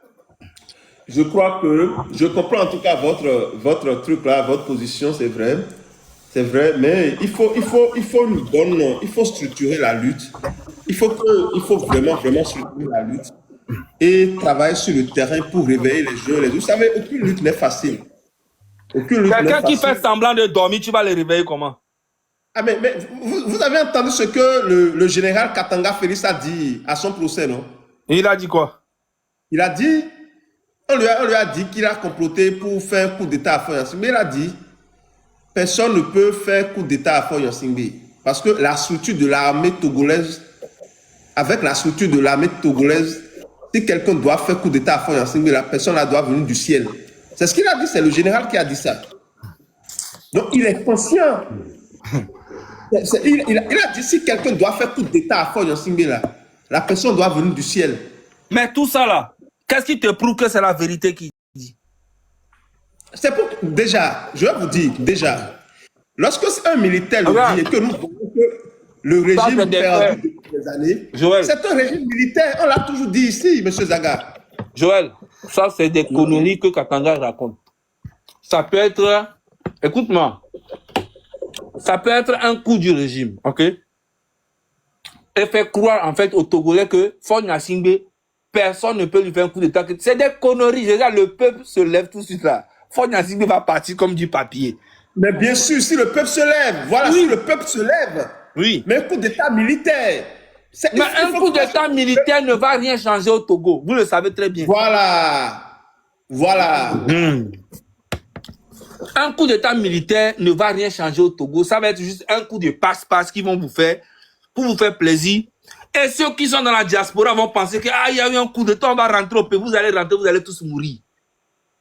je crois que je comprends en tout cas votre truc là, votre position, c'est vrai. C'est vrai, mais il faut structurer la lutte. Il faut vraiment structurer la lutte et travailler sur le terrain pour réveiller les jeunes. Vous savez, aucune lutte n'est facile. Quelqu'un qui fait semblant de dormir, tu vas le réveiller comment? Ah mais vous avez entendu ce que le général Katanga Félix a dit à son procès, non? Et il a dit quoi? Il a dit, on lui a dit qu'il a comploté pour faire un coup d'État à Faye. Mais il a dit, personne ne peut faire coup d'État à Faye Gnassingbé parce que la structure de l'armée togolaise, avec la structure de l'armée togolaise, si quelqu'un doit faire coup d'État à Faye Gnassingbé, la personne là doit venir du ciel. C'est ce qu'il a dit, c'est le général qui a dit ça. Donc il est conscient. Il a dit si quelqu'un doit faire coup d'État à Faye Gnassingbé, la personne doit venir du ciel. Mais tout ça là, qu'est-ce qui te prouve que c'est la vérité qui dit? C'est pour... Déjà, je vais vous dire, lorsque un militaire le dit et que nous voyons que le régime perdu depuis des années, c'est un régime militaire, on l'a toujours dit ici, M. Zaga. Joël, ça c'est des conneries que Katanga raconte. Ça peut être, écoute-moi, ça peut être un coup du régime, ok? Et faire croire en fait aux Togolais que Faye Gnassingbé, personne ne peut lui faire un coup d'État. C'est des conneries. Regarde, le peuple se lève tout de suite là. Faye Gnassingbé va partir comme du papier. Mais bien sûr, si le peuple se lève, voilà, oui. Si le peuple se lève. Oui. Mais un coup d'État militaire. Mais un coup d'État militaire ne va rien changer au Togo. Vous le savez très bien. Voilà. Un coup d'État militaire ne va rien changer au Togo. Ça va être juste un coup de passe-passe qu'ils vont vous faire pour vous faire plaisir. Et ceux qui sont dans la diaspora vont penser qu'il y a eu un coup d'État, on va rentrer au pays. Vous allez rentrer, vous allez tous mourir.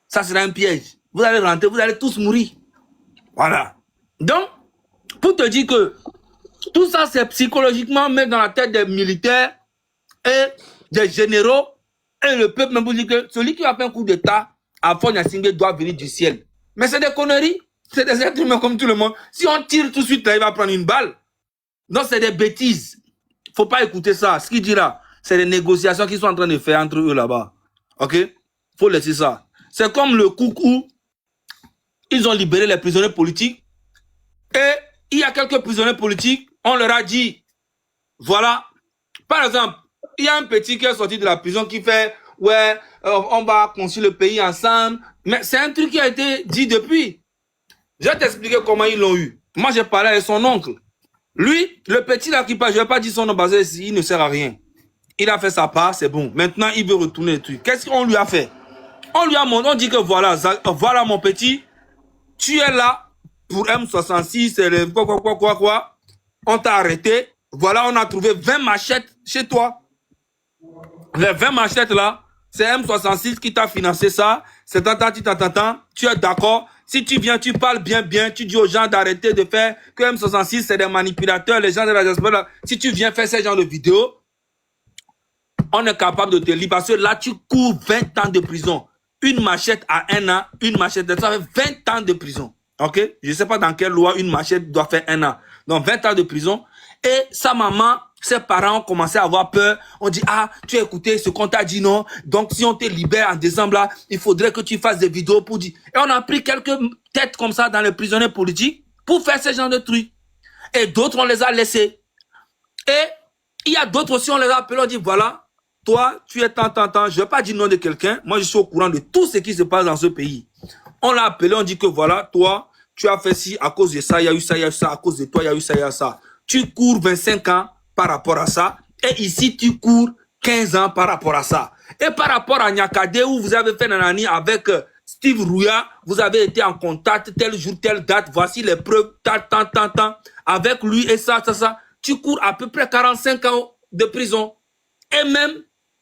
Ça sera un piège. Vous allez rentrer, vous allez tous mourir. Voilà. Donc, pour te dire que tout ça, c'est psychologiquement mis dans la tête des militaires et des généraux et le peuple même pour dire que celui qui a fait un coup d'État à Fonya-Singbe doit venir du ciel. Mais c'est des conneries. C'est des êtres humains comme tout le monde. Si on tire tout de suite, là, il va prendre une balle. Non, c'est des bêtises. Faut pas écouter ça. Ce qu'il dit là, c'est des négociations qu'ils sont en train de faire entre eux là-bas. OK? Faut laisser ça. C'est comme le coup où ils ont libéré les prisonniers politiques et il y a quelques prisonniers politiques, on leur a dit, voilà, par exemple, il y a un petit qui est sorti de la prison qui fait, ouais, on va construire le pays ensemble. Mais c'est un truc qui a été dit depuis. Je vais t'expliquer comment ils l'ont eu. Moi, j'ai parlé avec son oncle. Lui, le petit là qui parle, je vais pas dire son nom parce qu'il ne sert à rien. Il a fait sa part, c'est bon. Maintenant, il veut retourner le truc. Qu'est-ce qu'on lui a fait? On lui a montré, on dit que voilà, voilà mon petit, tu es là pour M66, quoi. On t'a arrêté. Voilà, on a trouvé 20 machettes chez toi. Les 20 machettes là, c'est M66 qui t'a financé ça. C'est tant. Tu es d'accord? Si tu viens, tu parles bien, tu dis aux gens d'arrêter de faire que M66 c'est des manipulateurs, les gens de la diaspora. Si tu viens faire ce genre de vidéos, on est capable de te libérer parce que là, tu cours 20 ans de prison. Une machette à 1 an, une machette de ça fait 20 ans de prison. OK? Je ne sais pas dans quelle loi une machette doit faire 1 an. Donc 20 ans de prison. Et sa maman, ses parents ont commencé à avoir peur. On dit, ah, tu as écouté ce qu'on t'a dit, non? Donc si on te libère en décembre, là, il faudrait que tu fasses des vidéos pour dire. Et on a pris quelques têtes comme ça dans les prisonniers politiques pour faire ce genre de trucs. Et d'autres, on les a laissés. Et il y a d'autres aussi, on les a appelés, on dit, voilà, toi, tu es tant. Je ne vais pas dire le nom de quelqu'un. Moi, je suis au courant de tout ce qui se passe dans ce pays. On l'a appelé, on dit que voilà, toi, tu as fait ci, à cause de ça, il y a eu ça, à cause de toi, il y a eu ça, il y a ça. Tu cours 25 ans par rapport à ça. Et ici, tu cours 15 ans par rapport à ça. Et par rapport à Nyakade, où vous avez fait Nanani avec Steve Rouya, vous avez été en contact tel jour, telle date, voici les preuves, tant, avec lui et ça. Tu cours à peu près 45 ans de prison. Et même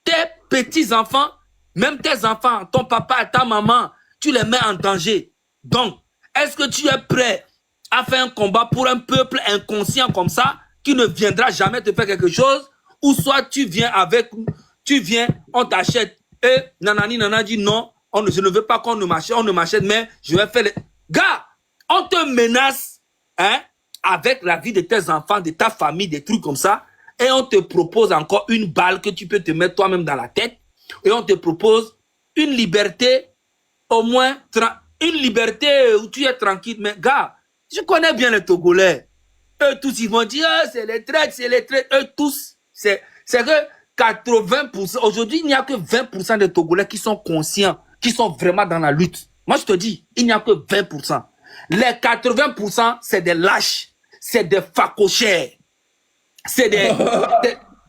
tes petits-enfants, même tes enfants, ton papa et ta maman, tu les mets en danger. Donc, est-ce que tu es prêt à faire un combat pour un peuple inconscient comme ça, qui ne viendra jamais te faire quelque chose, ou soit tu viens, on t'achète, et Nana dit non, je ne veux pas qu'on ne m'achète, mais je vais faire les... Gars, on te menace, hein, avec la vie de tes enfants, de ta famille, des trucs comme ça, et on te propose encore une balle que tu peux te mettre toi-même dans la tête, et on te propose une liberté, au moins, une liberté où tu es tranquille. Mais gars, je connais bien les Togolais. Eux tous, ils vont dire, ah, c'est les traites. Eux tous, c'est que 80%, aujourd'hui, il n'y a que 20% des Togolais qui sont conscients, qui sont vraiment dans la lutte. Moi, je te dis, il n'y a que 20%. Les 80%, c'est des lâches, c'est des facochères, c'est des...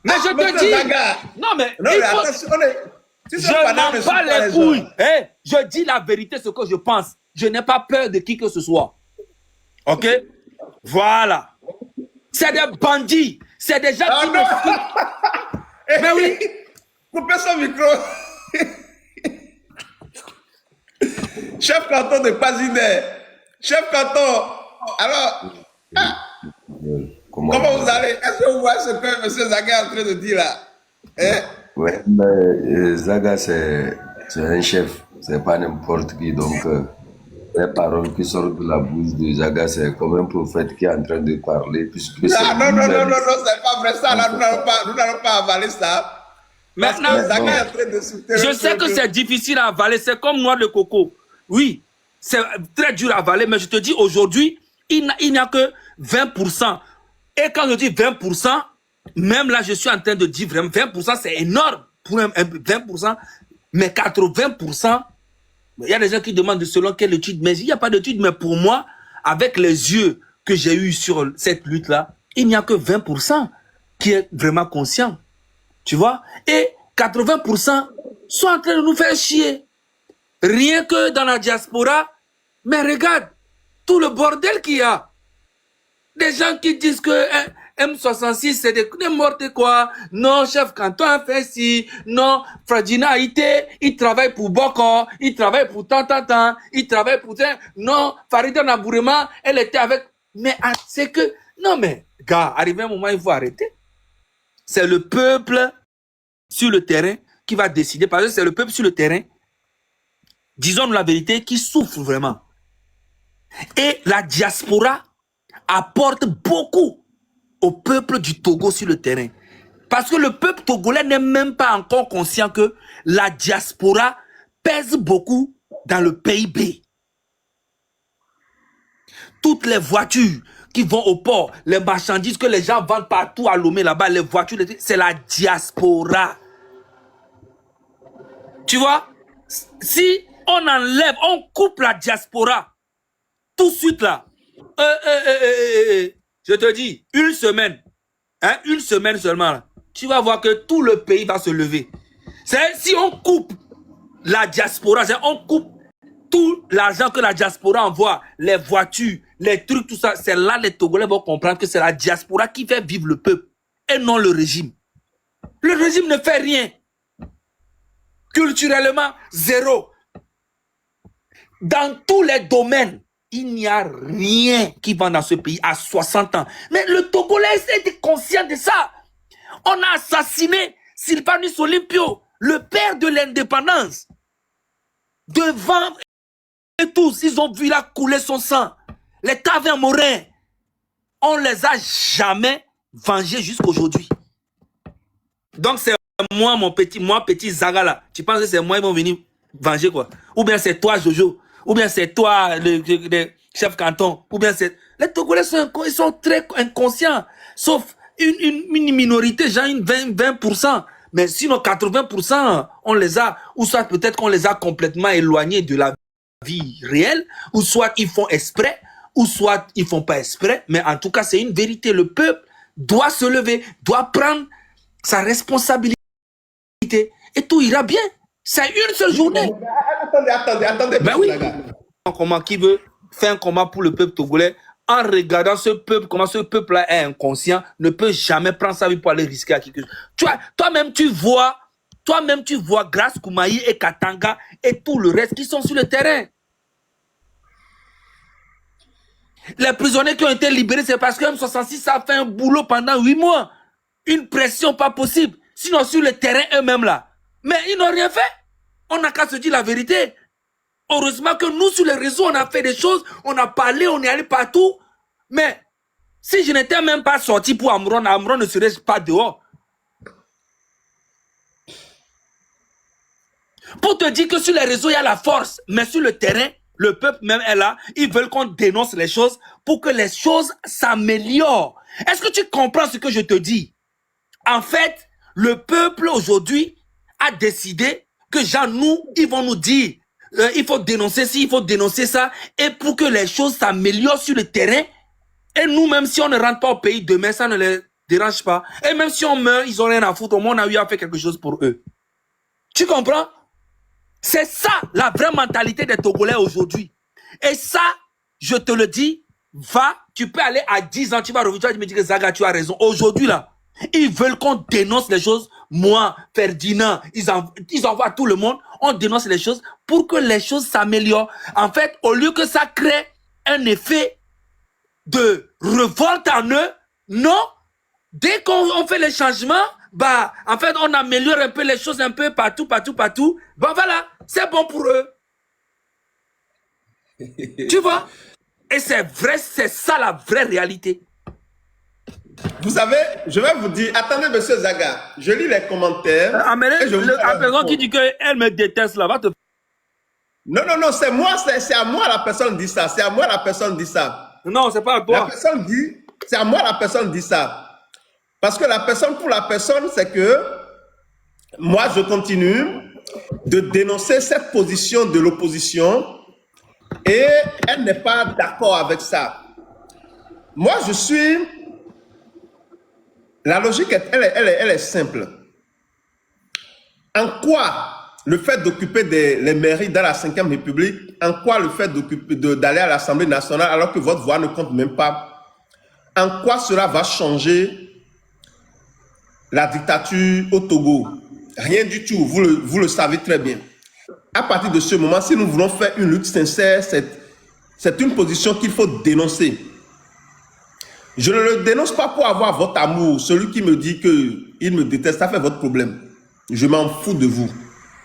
Mais je te dis... Non, mais attention, je n'en pas les couilles. Hey, je dis la vérité, ce que je pense. Je n'ai pas peur de qui que ce soit. OK? Voilà. C'est des bandits. C'est des gens qui me... Mais oui. Coupez son micro. Chef canton de Pasidé. Chef canton. Alors, comment vous allez? Est-ce que vous voyez ce que M. Zaga est en train de dire là? Hein? Oui, mais Zaga, c'est un chef, c'est pas n'importe qui. Donc, les paroles qui sortent de la bouche de Zaga, c'est comme un prophète qui est en train de parler. Puisque non, c'est pas vrai ça. Là, nous n'allons pas avaler ça. Maintenant, Zaga est en train de je sais que c'est difficile à avaler, c'est comme noix de coco. Oui, c'est très dur à avaler, mais je te dis aujourd'hui, il n'y a que 20%. Et quand je dis 20%, même là, je suis en train de dire vraiment 20%, c'est énorme pour un 20%, mais 80%, il y a des gens qui demandent selon quelle étude, mais il n'y a pas d'étude, mais pour moi, avec les yeux que j'ai eus sur cette lutte-là, il n'y a que 20% qui est vraiment conscient. Tu vois? Et 80% sont en train de nous faire chier. Rien que dans la diaspora, mais regarde, tout le bordel qu'il y a. Des gens qui disent que M66 c'est n'importe quoi. Non, chef canton a fait ci. Non, Fradina Haïté, il travaille pour Boko, il travaille pour tant, il travaille pour tant. Non, Farida Nabourema, elle était avec. Mais c'est que, non mais, gars, arrivé un moment, il faut arrêter. C'est le peuple sur le terrain qui va décider, parce que c'est le peuple sur le terrain, disons-nous la vérité, qui souffre vraiment. Et la diaspora apporte beaucoup au peuple du Togo sur le terrain. Parce que le peuple togolais n'est même pas encore conscient que la diaspora pèse beaucoup dans le PIB. Toutes les voitures qui vont au port, les marchandises que les gens vendent partout à Lomé là-bas, les voitures, c'est la diaspora. Tu vois, si on enlève, on coupe la diaspora, tout de suite là, je te dis, une semaine seulement, là, tu vas voir que tout le pays va se lever. Si on coupe la diaspora, on coupe tout l'argent que la diaspora envoie, les voitures, les trucs, tout ça, c'est là les Togolais vont comprendre que c'est la diaspora qui fait vivre le peuple et non le régime. Le régime ne fait rien. Culturellement, zéro. Dans tous les domaines, il n'y a rien qui va dans ce pays à 60 ans. Mais le Togolais était conscient de ça. On a assassiné Sylvanus Olympio, le père de l'indépendance. Devant et tous, ils ont vu là couler son sang. Les Taverns Morin, on les a jamais vengés jusqu'aujourd'hui. Donc c'est moi, petit Zaga là. Tu penses que c'est moi, ils vont venir venger quoi? Ou bien c'est toi, Jojo? Ou bien c'est toi, le chef canton? Ou bien c'est... Les Togolais ils sont très inconscients. Sauf une minorité, genre une 20%. Mais sinon 80%, on les a, ou soit peut-être qu'on les a complètement éloignés de la vie réelle, ou soit ils font exprès, ou soit ils font pas exprès. Mais en tout cas, c'est une vérité. Le peuple doit se lever, doit prendre sa responsabilité et tout ira bien. C'est une seule journée. Attendez. Ben oui. Comment qui veut faire un combat pour le peuple togolais en regardant ce peuple, comment ce peuple-là est inconscient, ne peut jamais prendre sa vie pour aller risquer à quelque chose. Toi-même, tu vois, Grace Koumaï et Katanga et tout le reste qui sont sur le terrain. Les prisonniers qui ont été libérés, c'est parce que M66 a fait un boulot pendant 8 mois. Une pression pas possible. Sinon, sur le terrain eux-mêmes là. Mais ils n'ont rien fait. On n'a qu'à se dire la vérité. Heureusement que nous, sur les réseaux, on a fait des choses, on a parlé, on est allé partout. Mais si je n'étais même pas sorti pour Amron, Amron ne serait pas dehors. Pour te dire que sur les réseaux, il y a la force. Mais sur le terrain, le peuple même est là. Ils veulent qu'on dénonce les choses pour que les choses s'améliorent. Est-ce que tu comprends ce que je te dis? En fait, le peuple aujourd'hui a décidé que nous, ils vont nous dire il faut dénoncer ci, il faut dénoncer ça, et pour que les choses s'améliorent sur le terrain, et nous, même si on ne rentre pas au pays demain, ça ne les dérange pas. Et même si on meurt, ils n'ont rien à foutre, au moins on a eu à faire quelque chose pour eux. Tu comprends? C'est ça, la vraie mentalité des Togolais aujourd'hui. Et ça, je te le dis, tu peux aller à 10 ans, tu vas revenir, tu vas me dire que Zaga, tu as raison. Aujourd'hui, là, ils veulent qu'on dénonce les choses. Moi, Ferdinand, ils envoient tout le monde. On dénonce les choses pour que les choses s'améliorent. En fait, au lieu que ça crée un effet de révolte en eux, non. Dès qu'on fait les changements, en fait, on améliore un peu les choses un peu partout. Voilà, c'est bon pour eux. Tu vois? Et c'est vrai, c'est ça la vraie réalité. Vous savez, je vais vous dire, attendez, monsieur Zaga, je lis les commentaires. La personne qui dit qu'elle me déteste là, va te... Non, c'est moi, c'est à moi la personne dit ça. C'est à moi la personne dit ça. Non, c'est pas à toi. La personne dit, c'est à moi la personne dit ça. Parce que pour la personne, c'est que moi, je continue de dénoncer cette position de l'opposition et elle n'est pas d'accord avec ça. Moi, je suis... La logique, elle est simple. En quoi le fait d'occuper les mairies dans la 5e République, en quoi le fait d'aller à l'Assemblée nationale alors que votre voix ne compte même pas, en quoi cela va changer la dictature au Togo? Rien du tout, vous le savez très bien. À partir de ce moment, si nous voulons faire une lutte sincère, c'est une position qu'il faut dénoncer. Je ne le dénonce pas pour avoir votre amour. Celui qui me dit qu'il me déteste, ça fait votre problème. Je m'en fous de vous.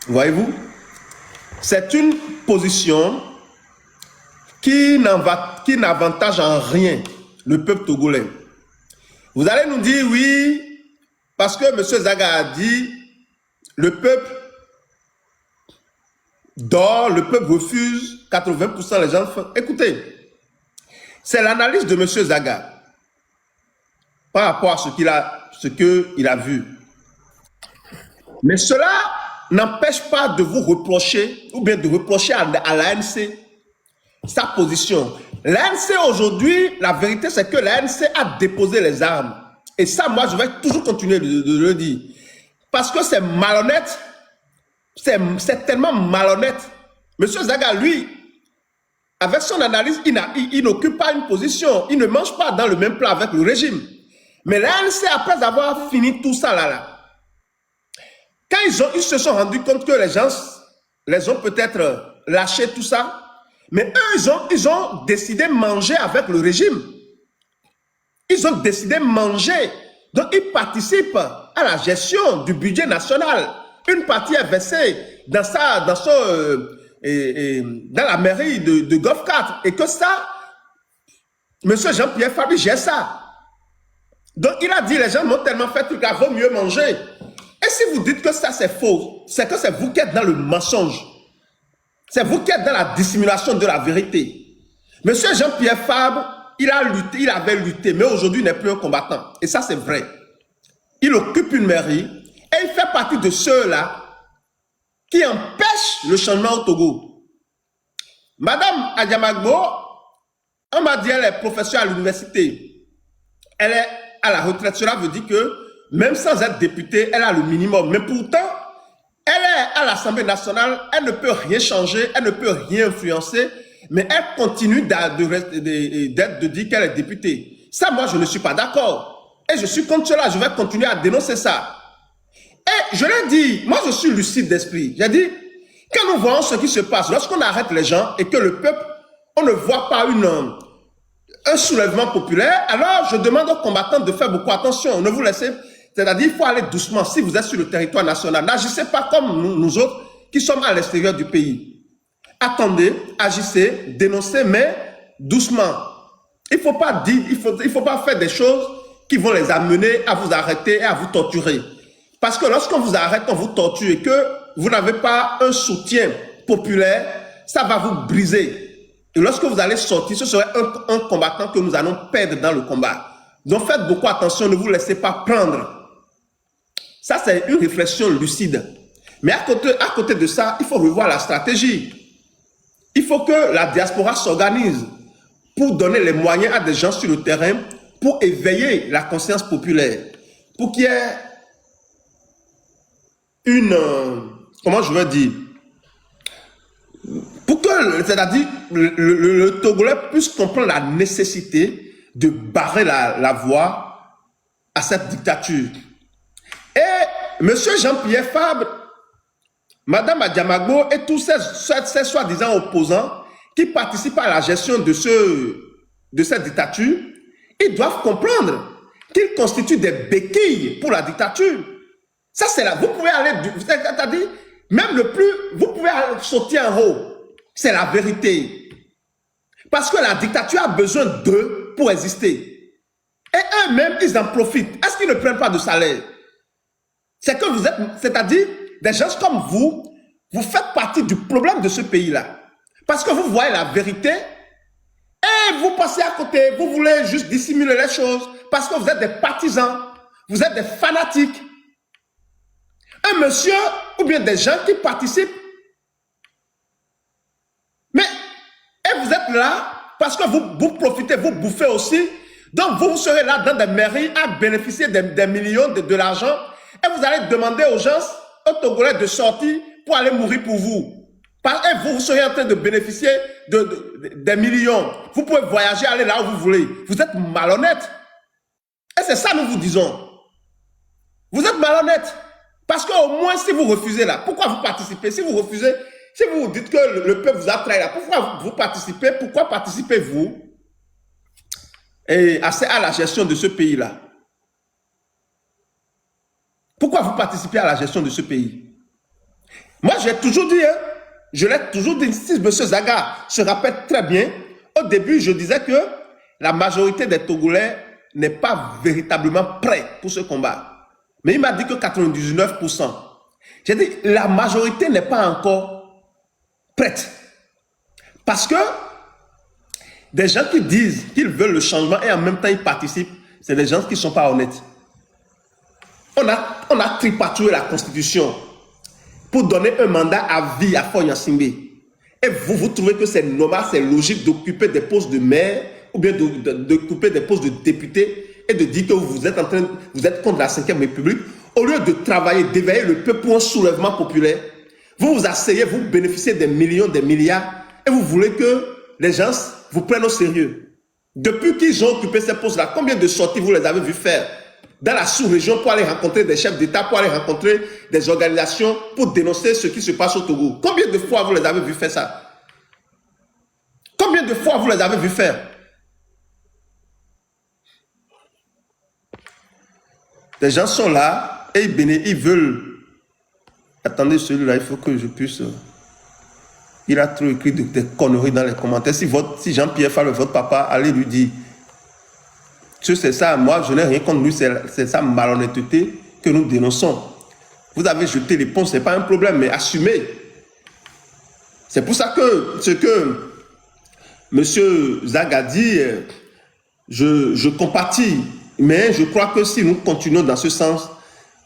Voyez-vous? C'est une position qui n'avantage en rien le peuple togolais. Vous allez nous dire, oui, parce que M. Zaga a dit, le peuple dort, le peuple refuse, 80% les gens font. Écoutez, c'est l'analyse de M. Zaga par rapport à ce qu'il a vu. Mais cela n'empêche pas de vous reprocher, ou bien de reprocher à l'ANC sa position. L'ANC aujourd'hui, la vérité c'est que l'ANC a déposé les armes. Et ça, moi, je vais toujours continuer de le dire. Parce que c'est malhonnête, c'est tellement malhonnête. Monsieur Zaga, lui, avec son analyse, il n'occupe pas une position. Il ne mange pas dans le même plat avec le régime. Mais l'ANC, après avoir fini tout ça là, quand ils se sont rendus compte que les gens les ont peut-être lâché tout ça, mais eux, ils ont décidé de manger avec le régime. Ils ont décidé de manger. Donc, ils participent à la gestion du budget national. Une partie est versée dans la mairie de Golf 4. Et que ça, M. Jean-Pierre Fabre gère ça. Donc, il a dit, les gens m'ont tellement fait qu'il vaut mieux manger. Et si vous dites que ça, c'est faux, c'est que c'est vous qui êtes dans le mensonge. C'est vous qui êtes dans la dissimulation de la vérité. M. Jean-Pierre Fabre, il a lutté, il avait lutté, mais aujourd'hui, il n'est plus un combattant. Et ça, c'est vrai. Il occupe une mairie et il fait partie de ceux-là qui empêchent le changement au Togo. Madame Adiamagbo, on m'a dit qu'elle est professeure à l'université. Elle est à la retraite. Cela veut dire que même sans être députée, elle a le minimum. Mais pourtant, elle est à l'Assemblée nationale, elle ne peut rien changer, elle ne peut rien influencer, mais elle continue de dire qu'elle est députée. Ça, moi, je ne suis pas d'accord. Et je suis contre cela, je vais continuer à dénoncer ça. Et je l'ai dit, moi, je suis lucide d'esprit. J'ai dit, quand nous voyons ce qui se passe, lorsqu'on arrête les gens et que le peuple, on ne voit pas un soulèvement populaire, alors je demande aux combattants de faire beaucoup attention. Ne vous laissez, c'est-à-dire, il faut aller doucement. Si vous êtes sur le territoire national, n'agissez pas comme nous autres qui sommes à l'extérieur du pays. Attendez, agissez, dénoncez, mais doucement. Il ne faut pas dire, il faut pas faire des choses qui vont les amener à vous arrêter et à vous torturer. Parce que lorsqu'on vous arrête, on vous torture et que vous n'avez pas un soutien populaire, ça va vous briser. Et lorsque vous allez sortir, ce serait un combattant que nous allons perdre dans le combat. Donc faites beaucoup attention, ne vous laissez pas prendre. Ça, c'est une réflexion lucide. Mais à côté de ça, il faut revoir la stratégie. Il faut que la diaspora s'organise pour donner les moyens à des gens sur le terrain pour éveiller la conscience populaire. Pour qu'il y ait comment je veux dire, pour que, c'est-à-dire, le Togolais puisse comprendre la nécessité de barrer la voie à cette dictature. Et M. Jean-Pierre Fabre, Mme Adiamagbo et tous ces soi-disant opposants qui participent à la gestion de cette dictature, ils doivent comprendre qu'ils constituent des béquilles pour la dictature. Ça, c'est là. Vous pouvez aller, c'est-à-dire, même vous pouvez sauter en haut. C'est la vérité. Parce que la dictature a besoin d'eux pour exister. Et eux-mêmes, ils en profitent. Est-ce qu'ils ne prennent pas de salaire? C'est que vous êtes, c'est-à-dire, des gens comme vous faites partie du problème de ce pays-là. Parce que vous voyez la vérité et vous passez à côté. Vous voulez juste dissimuler les choses parce que vous êtes des partisans, vous êtes des fanatiques. Un monsieur ou bien des gens qui participent. Mais, et vous êtes là parce que vous profitez, vous bouffez aussi. Donc, vous serez là dans des mairies à bénéficier des millions de l'argent et vous allez demander aux gens, aux Togolais de sortir pour aller mourir pour vous. Et vous serez en train de bénéficier des millions. Vous pouvez voyager, aller là où vous voulez. Vous êtes malhonnête. Et c'est ça que nous vous disons. Vous êtes malhonnête. Parce qu'au moins, si vous refusez là, pourquoi vous participez? Si vous refusez, si vous dites que le peuple vous a trahi là, pourquoi vous participez? Pourquoi participez-vous à la gestion de ce pays-là? Pourquoi vous participez à la gestion de ce pays? Moi, j'ai toujours dit, hein, je l'ai toujours dit, si M. Zaga se rappelle très bien, au début, je disais que la majorité des Togolais n'est pas véritablement prêt pour ce combat. Mais il m'a dit que 99%. J'ai dit, la majorité n'est pas encore prête. Parce que des gens qui disent qu'ils veulent le changement et en même temps ils participent, c'est des gens qui ne sont pas honnêtes. On a tripatoué la Constitution pour donner un mandat à vie à Faure Gnassingbé. Et vous trouvez que c'est normal, c'est logique d'occuper des postes de maire ou bien d'occuper des postes de député et de dire que vous êtes contre la 5e République, au lieu de travailler, d'éveiller le peuple pour un soulèvement populaire, vous vous asseyez, vous bénéficiez des millions, des milliards, et vous voulez que les gens vous prennent au sérieux. Depuis qu'ils ont occupé ces postes-là, combien de sorties vous les avez vu faire dans la sous-région pour aller rencontrer des chefs d'État, pour aller rencontrer des organisations, pour dénoncer ce qui se passe au Togo? Combien de fois vous les avez vu faire ça? Combien de fois vous les avez vu faire? Les gens sont là et ils veulent. Attendez, celui-là, il faut que je puisse. Il a trop écrit des conneries dans les commentaires. Si Jean-Pierre Fall, votre papa, allez lui dire. C'est ça, moi, je n'ai rien contre lui, c'est sa malhonnêteté que nous dénonçons. Vous avez jeté l'éponge, ce n'est pas un problème, mais assumez. C'est pour ça que ce que M. Zaga dit, je compatis. Mais je crois que si nous continuons dans ce sens,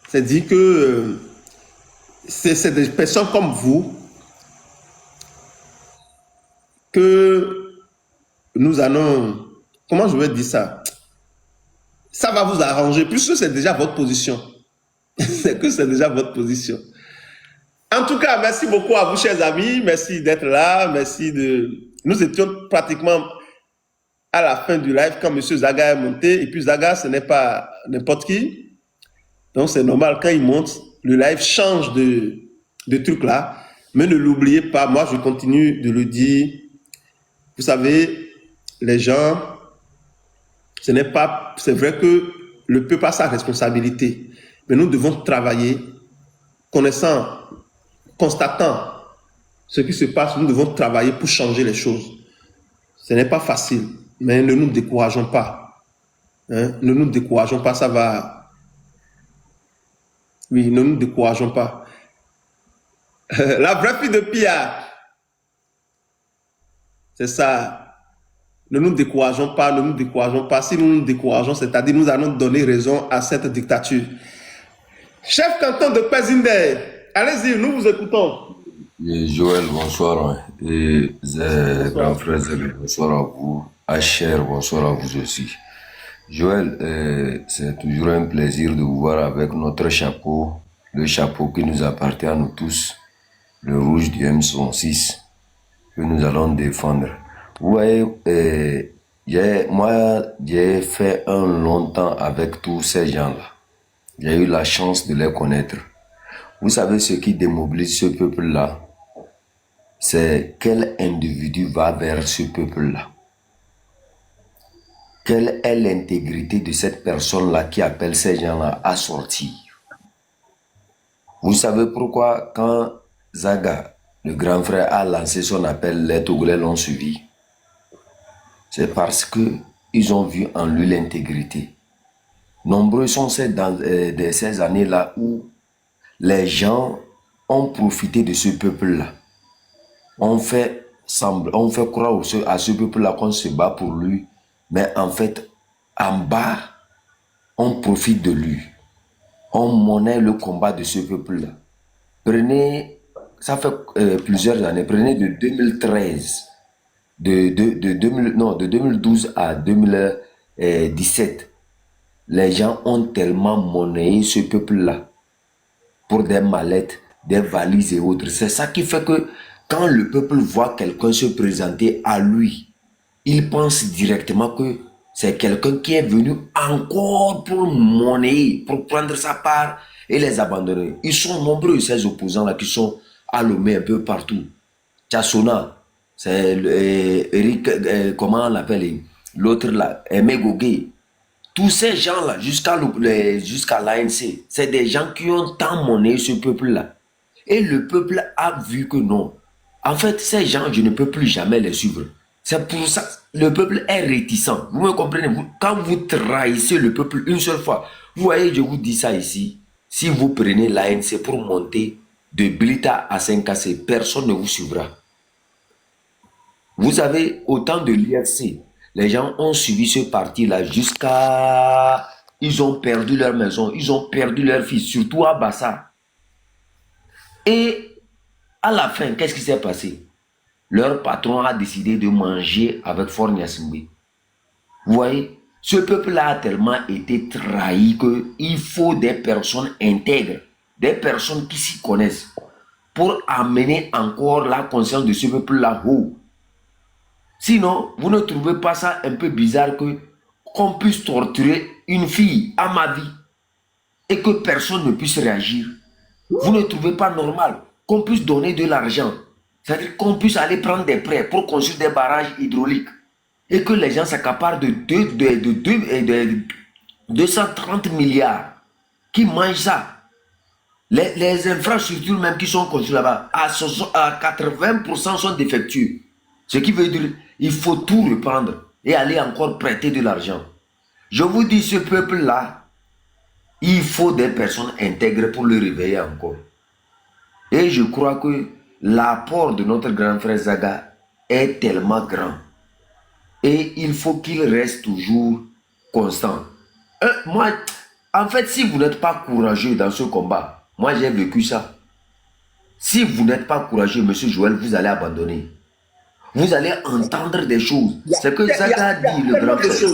c'est dire que c'est des personnes comme vous que nous allons... Comment je vais dire ça? Ça va vous arranger, puisque c'est déjà votre position. C'est que c'est déjà votre position. En tout cas, merci beaucoup à vous, chers amis. Merci d'être là. Merci de... Nous étions pratiquement à la fin du live quand M. Zaga est monté. Et puis Zaga, ce n'est pas n'importe qui. Donc c'est normal, quand il monte, le live change de truc là. Mais ne l'oubliez pas, moi je continue de le dire. Vous savez, les gens, c'est vrai que le peuple a sa responsabilité. Mais nous devons travailler, constatant ce qui se passe, nous devons travailler pour changer les choses. Ce n'est pas facile, mais ne nous décourageons pas. Hein? Ne nous décourageons pas, ça va. Oui, ne nous décourageons pas. La vraie fille de Pia, c'est ça. Ne nous décourageons pas, ne nous décourageons pas. Si nous nous décourageons, c'est-à-dire nous allons donner raison à cette dictature. Chef canton de Pezinde, allez-y, nous vous écoutons. Et Joël, bonsoir. Et grand frère Zélie, bonsoir à vous. Acher, bonsoir à vous aussi. Joël, c'est toujours un plaisir de vous voir avec notre chapeau, le chapeau qui nous appartient à nous tous, le rouge du M66, que nous allons défendre. Vous voyez, moi, j'ai fait un long temps avec tous ces gens-là. J'ai eu la chance de les connaître. Vous savez ce qui démobilise ce peuple-là? C'est quel individu va vers ce peuple-là. Quelle est l'intégrité de cette personne-là qui appelle ces gens-là à sortir? Vous savez pourquoi quand Zaga, le grand frère, a lancé son appel, les Togolais l'ont suivi? C'est parce qu'ils ont vu en lui l'intégrité. Nombreux sont ces années-là où les gens ont profité de ce peuple-là. On fait croire à ce peuple-là qu'on se bat pour lui, mais en fait, en bas, on profite de lui. On monnaie le combat de ce peuple-là. Prenez, ça fait plusieurs années, prenez de 2013, de 2012 à 2017, les gens ont tellement monnayé ce peuple-là pour des mallettes, des valises et autres. C'est ça qui fait que quand le peuple voit quelqu'un se présenter à lui, il pense directement que c'est quelqu'un qui est venu encore pour monnayer, pour prendre sa part et les abandonner. Ils sont nombreux, ces opposants-là, qui sont allumés un peu partout. Tchassona, c'est Eric, comment on l'appelle, l'autre là, Aimé Gogué. Tous ces gens-là, jusqu'à l'ANC, c'est des gens qui ont tant monnaie ce peuple-là. Et le peuple a vu que non. En fait, ces gens, je ne peux plus jamais les suivre. C'est pour ça que le peuple est réticent. Vous me comprenez? Quand vous trahissez le peuple une seule fois, vous voyez, je vous dis ça ici. Si vous prenez l'ANC pour monter de Blita à 5KC, personne ne vous suivra. Vous savez, au temps de l'IFC, les gens ont suivi ce parti-là jusqu'à... Ils ont perdu leur maison, ils ont perdu leur fils, surtout à Bassa. Et à la fin, qu'est-ce qui s'est passé? Leur patron a décidé de manger avec Faure Gnassingbé. Vous voyez, ce peuple-là a tellement été trahi qu'il faut des personnes intègres, des personnes qui s'y connaissent, pour amener encore la conscience de ce peuple-là haut. Sinon, vous ne trouvez pas ça un peu bizarre qu'on puisse torturer une fille à ma vie et que personne ne puisse réagir? Vous ne trouvez pas normal qu'on puisse donner de l'argent, c'est-à-dire qu'on puisse aller prendre des prêts pour construire des barrages hydrauliques et que les gens s'accaparent de 230 milliards, qui mangent ça? Les infrastructures même qui sont construites là-bas, à 80% sont défectueuses. Ce qui veut dire qu'il faut tout reprendre et aller encore prêter de l'argent. Je vous dis, ce peuple-là, il faut des personnes intègres pour le réveiller encore. Et je crois que l'apport de notre grand frère Zaga est tellement grand. Et il faut qu'il reste toujours constant. Moi, en fait, si vous n'êtes pas courageux dans ce combat, moi j'ai vécu ça. Si vous n'êtes pas courageux, monsieur Joël, vous allez abandonner. Vous allez entendre des choses. C'est que Zaga dit, le grand frère.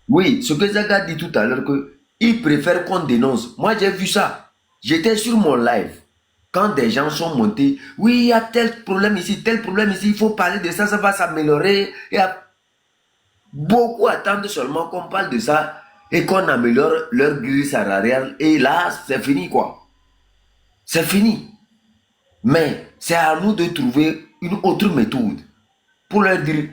Oui, ce que Zaga dit tout à l'heure, qu'il préfère qu'on dénonce. Moi, j'ai vu ça. J'étais sur mon live. Quand des gens sont montés, oui, il y a tel problème ici, il faut parler de ça, ça va s'améliorer. Beaucoup attendent seulement qu'on parle de ça et qu'on améliore leur grille salariale. Et là, c'est fini, quoi. C'est fini. Mais c'est à nous de trouver une autre méthode pour leur dire,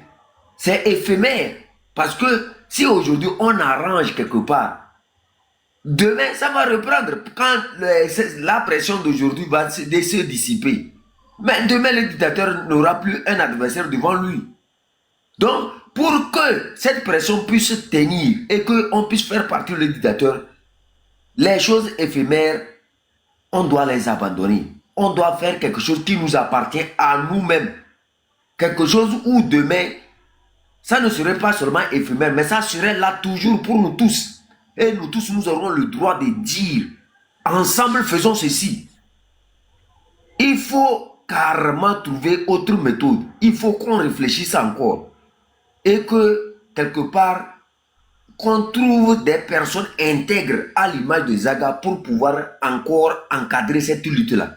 c'est éphémère. Parce que si aujourd'hui on arrange quelque part, demain ça va reprendre. Quand la pression d'aujourd'hui va se dissiper, mais demain le dictateur n'aura plus un adversaire devant lui. Donc, pour que cette pression puisse tenir et qu'on puisse faire partir le dictateur, les choses éphémères, on doit les abandonner. On doit faire quelque chose qui nous appartient à nous-mêmes. Quelque chose où demain, ça ne serait pas seulement éphémère, mais ça serait là toujours pour nous tous. Et nous tous, nous aurons le droit de dire, ensemble faisons ceci. Il faut carrément trouver autre méthode. Il faut qu'on réfléchisse encore. Et que, quelque part, qu'on trouve des personnes intègres à l'image de Zaga pour pouvoir encore encadrer cette lutte-là.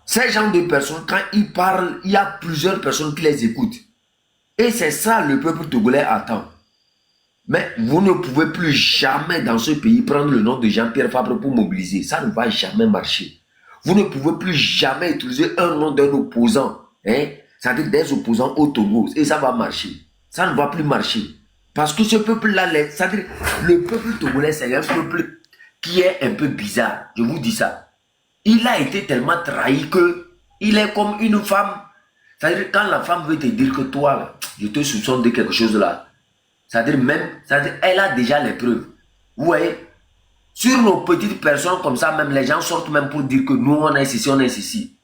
Ces gens de personnes, quand ils parlent, il y a plusieurs personnes qui les écoutent. Et c'est ça le peuple togolais attend. Mais vous ne pouvez plus jamais dans ce pays prendre le nom de Jean-Pierre Fabre pour mobiliser. Ça ne va jamais marcher. Vous ne pouvez plus jamais utiliser un nom d'un opposant. C'est-à-dire des opposants au Togo. Et ça va marcher. Ça ne va plus marcher. Parce que ce peuple-là, c'est-à-dire le peuple togolais, c'est un peuple qui est un peu bizarre. Je vous dis ça. Il a été tellement trahi que il est comme une femme. C'est-à-dire quand la femme veut te dire que toi, là, je te soupçonne de quelque chose là. C'est-à-dire elle a déjà les preuves. Vous voyez, sur nos petites personnes comme ça, même les gens sortent même pour dire que nous on est ceci, on est ceci.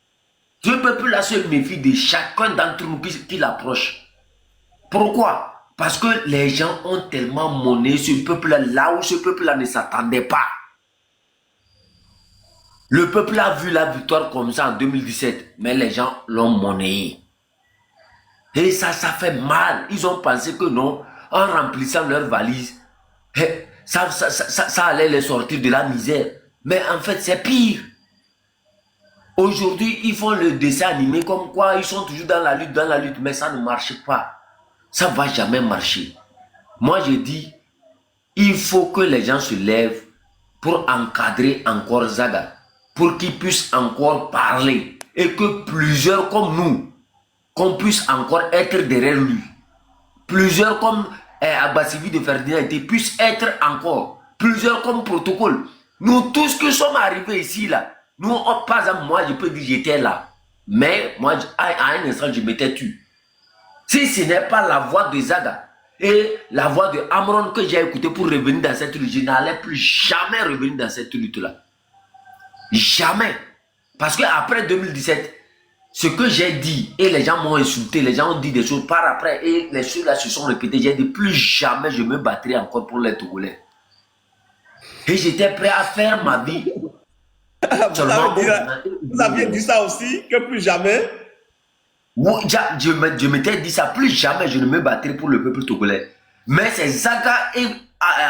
Ce peuple-là se méfie de chacun d'entre nous qui l'approche. Pourquoi? Parce que les gens ont tellement monnaie ce peuple-là, là où ce peuple-là ne s'attendait pas. Le peuple a vu la victoire comme ça en 2017, mais les gens l'ont monnayé. Et ça fait mal. Ils ont pensé que non, en remplissant leurs valises, ça allait les sortir de la misère. Mais en fait, c'est pire. Aujourd'hui, ils font le dessin animé comme quoi ils sont toujours dans la lutte, mais ça ne marche pas. Ça ne va jamais marcher. Moi, je dis, il faut que les gens se lèvent pour encadrer encore Zaga, pour qu'il puisse encore parler et que plusieurs comme nous, qu'on puisse encore être derrière lui. Plusieurs comme Abbasivi de Ferdinand puissent être encore. Plusieurs comme protocole. Nous tous qui sommes arrivés ici, là, nous, par exemple, moi, je peux dire j'étais là. Mais moi, à un instant, je m'étais tué. Si ce n'est pas la voix de Zaga et la voix de Amron que j'ai écouté pour revenir dans cette lutte, je n'allais plus jamais revenir dans cette lutte-là. Jamais. Parce qu'après 2017, ce que j'ai dit, et les gens m'ont insulté, les gens ont dit des choses par après, et les choses-là se sont répétées, j'ai dit plus jamais je me battrai encore pour les Togolais. Et j'étais prêt à faire ma vie. Vous aviez dit ça aussi, que plus jamais? Je m'étais dit ça, plus jamais je ne me battrai pour le peuple togolais. Mais c'est Zaga et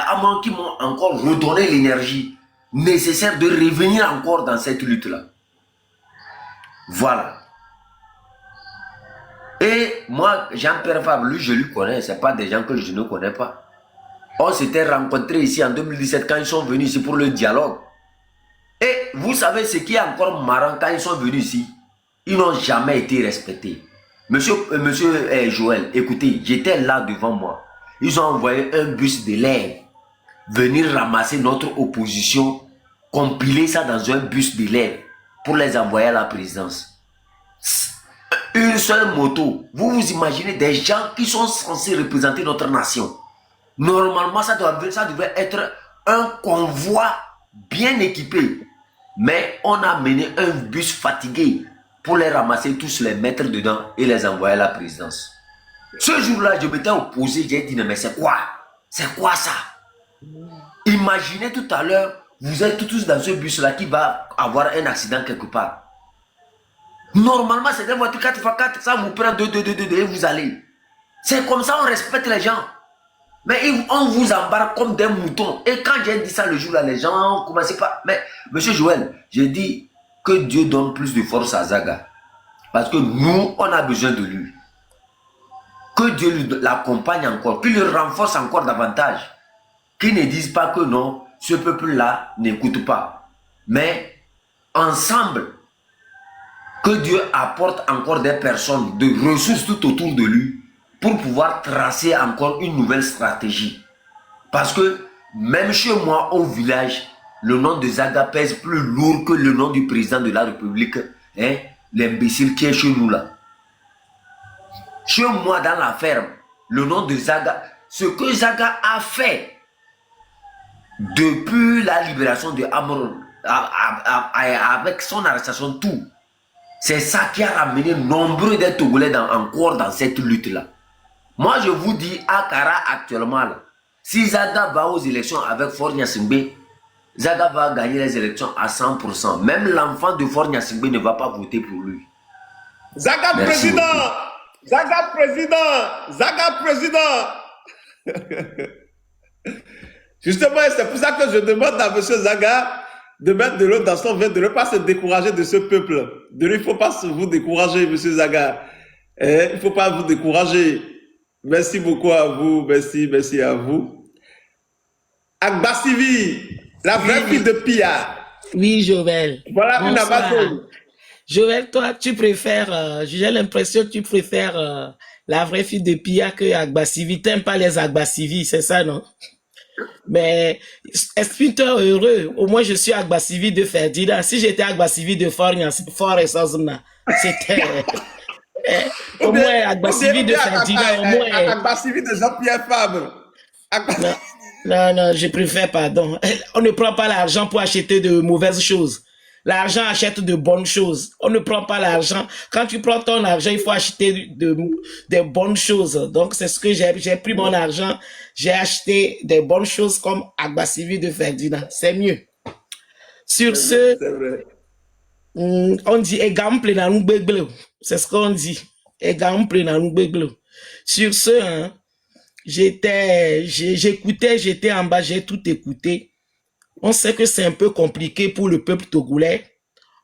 Amon qui m'ont encore redonné l'énergie nécessaire de revenir encore dans cette lutte-là. Voilà. Et moi, Jean-Pierre Fabre, lui, je lui connais, ce n'est pas des gens que je ne connais pas. On s'était rencontrés ici en 2017 quand ils sont venus ici pour le dialogue. Et vous savez ce qui est encore marrant quand ils sont venus ici? Ils n'ont jamais été respectés. Monsieur Joël, écoutez, j'étais là devant moi. Ils ont envoyé un bus d'élèves venir ramasser notre opposition, compiler ça dans un bus d'élèves pour les envoyer à la présidence. Une seule moto. Vous vous imaginez des gens qui sont censés représenter notre nation. Normalement, ça devait être un convoi bien équipé. Mais on a mené un bus fatigué pour les ramasser tous, les mettre dedans et les envoyer à la présidence. Ce jour-là, je m'étais opposé, j'ai dit, mais c'est quoi? C'est quoi ça? Imaginez tout à l'heure, vous êtes tous dans ce bus-là qui va avoir un accident quelque part. Normalement, c'est des voitures 4x4, ça vous prend 2 et vous allez. C'est comme ça, on respecte les gens. Mais on vous embarque comme des moutons. Et quand j'ai dit ça le jour-là, les gens commençaient pas. Mais, monsieur Joël, j'ai dit que Dieu donne plus de force à Zaga. Parce que nous, on a besoin de lui. Que Dieu l'accompagne encore, qu'il le renforce encore davantage. Qu'il ne dise pas que non, ce peuple-là n'écoute pas. Mais, ensemble, que Dieu apporte encore des personnes, des ressources tout autour de lui pour pouvoir tracer encore une nouvelle stratégie. Parce que même chez moi au village, le nom de Zaga pèse plus lourd que le nom du président de la République, hein, l'imbécile qui est chez nous là. Chez moi dans la ferme, le nom de Zaga, ce que Zaga a fait depuis la libération de Amron, avec son arrestation, tout, c'est ça qui a ramené nombreux des Togolais encore dans cette lutte-là. Moi, je vous dis, à Kara, actuellement, là, si Zaga va aux élections avec Faure Gnassingbé, Zaga va gagner les élections à 100%. Même l'enfant de Faure Gnassingbé ne va pas voter pour lui. Zaga Merci président! beaucoup. Zaga président! Zaga président! Justement, c'est pour ça que je demande à M. Zaga de mettre de l'eau dans son vin, de ne pas se décourager de ce peuple. Il ne faut pas vous décourager, M. Zaga. Il ne faut pas vous décourager. Merci beaucoup à vous. Merci à vous. Agbasivi, la vraie fille de Pia. Oui, Joël. Voilà une Bonsoir. Amazone. Joël, toi, tu préfères, j'ai l'impression que tu préfères la vraie fille de Pia que Agbasivi. T'aimes pas les Agbasivi, c'est ça, non? Mais explique-toi heureux. Au moins, je suis Agbasivi de Ferdinand. Si j'étais Agbasivi de Faure et Sazuna, c'était... au moins, Agbasivi de Ferdinand, au moins... Agbasivi de Jean-Pierre Fabre. Non, je préfère, pardon. On ne prend pas l'argent pour acheter de mauvaises choses. L'argent achète de bonnes choses. On ne prend pas l'argent. Quand tu prends ton argent, il faut acheter des bonnes choses. Donc, c'est ce que j'ai pris mon argent. J'ai acheté des bonnes choses comme Agbasivi de Ferdinand. C'est mieux. Sur ce, on dit exemple dans nous béglou. C'est ce qu'on dit. Exemple dans nous béglou. Sur ce, hein, j'écoutais, j'étais en bas, j'ai tout écouté. On sait que c'est un peu compliqué pour le peuple togolais.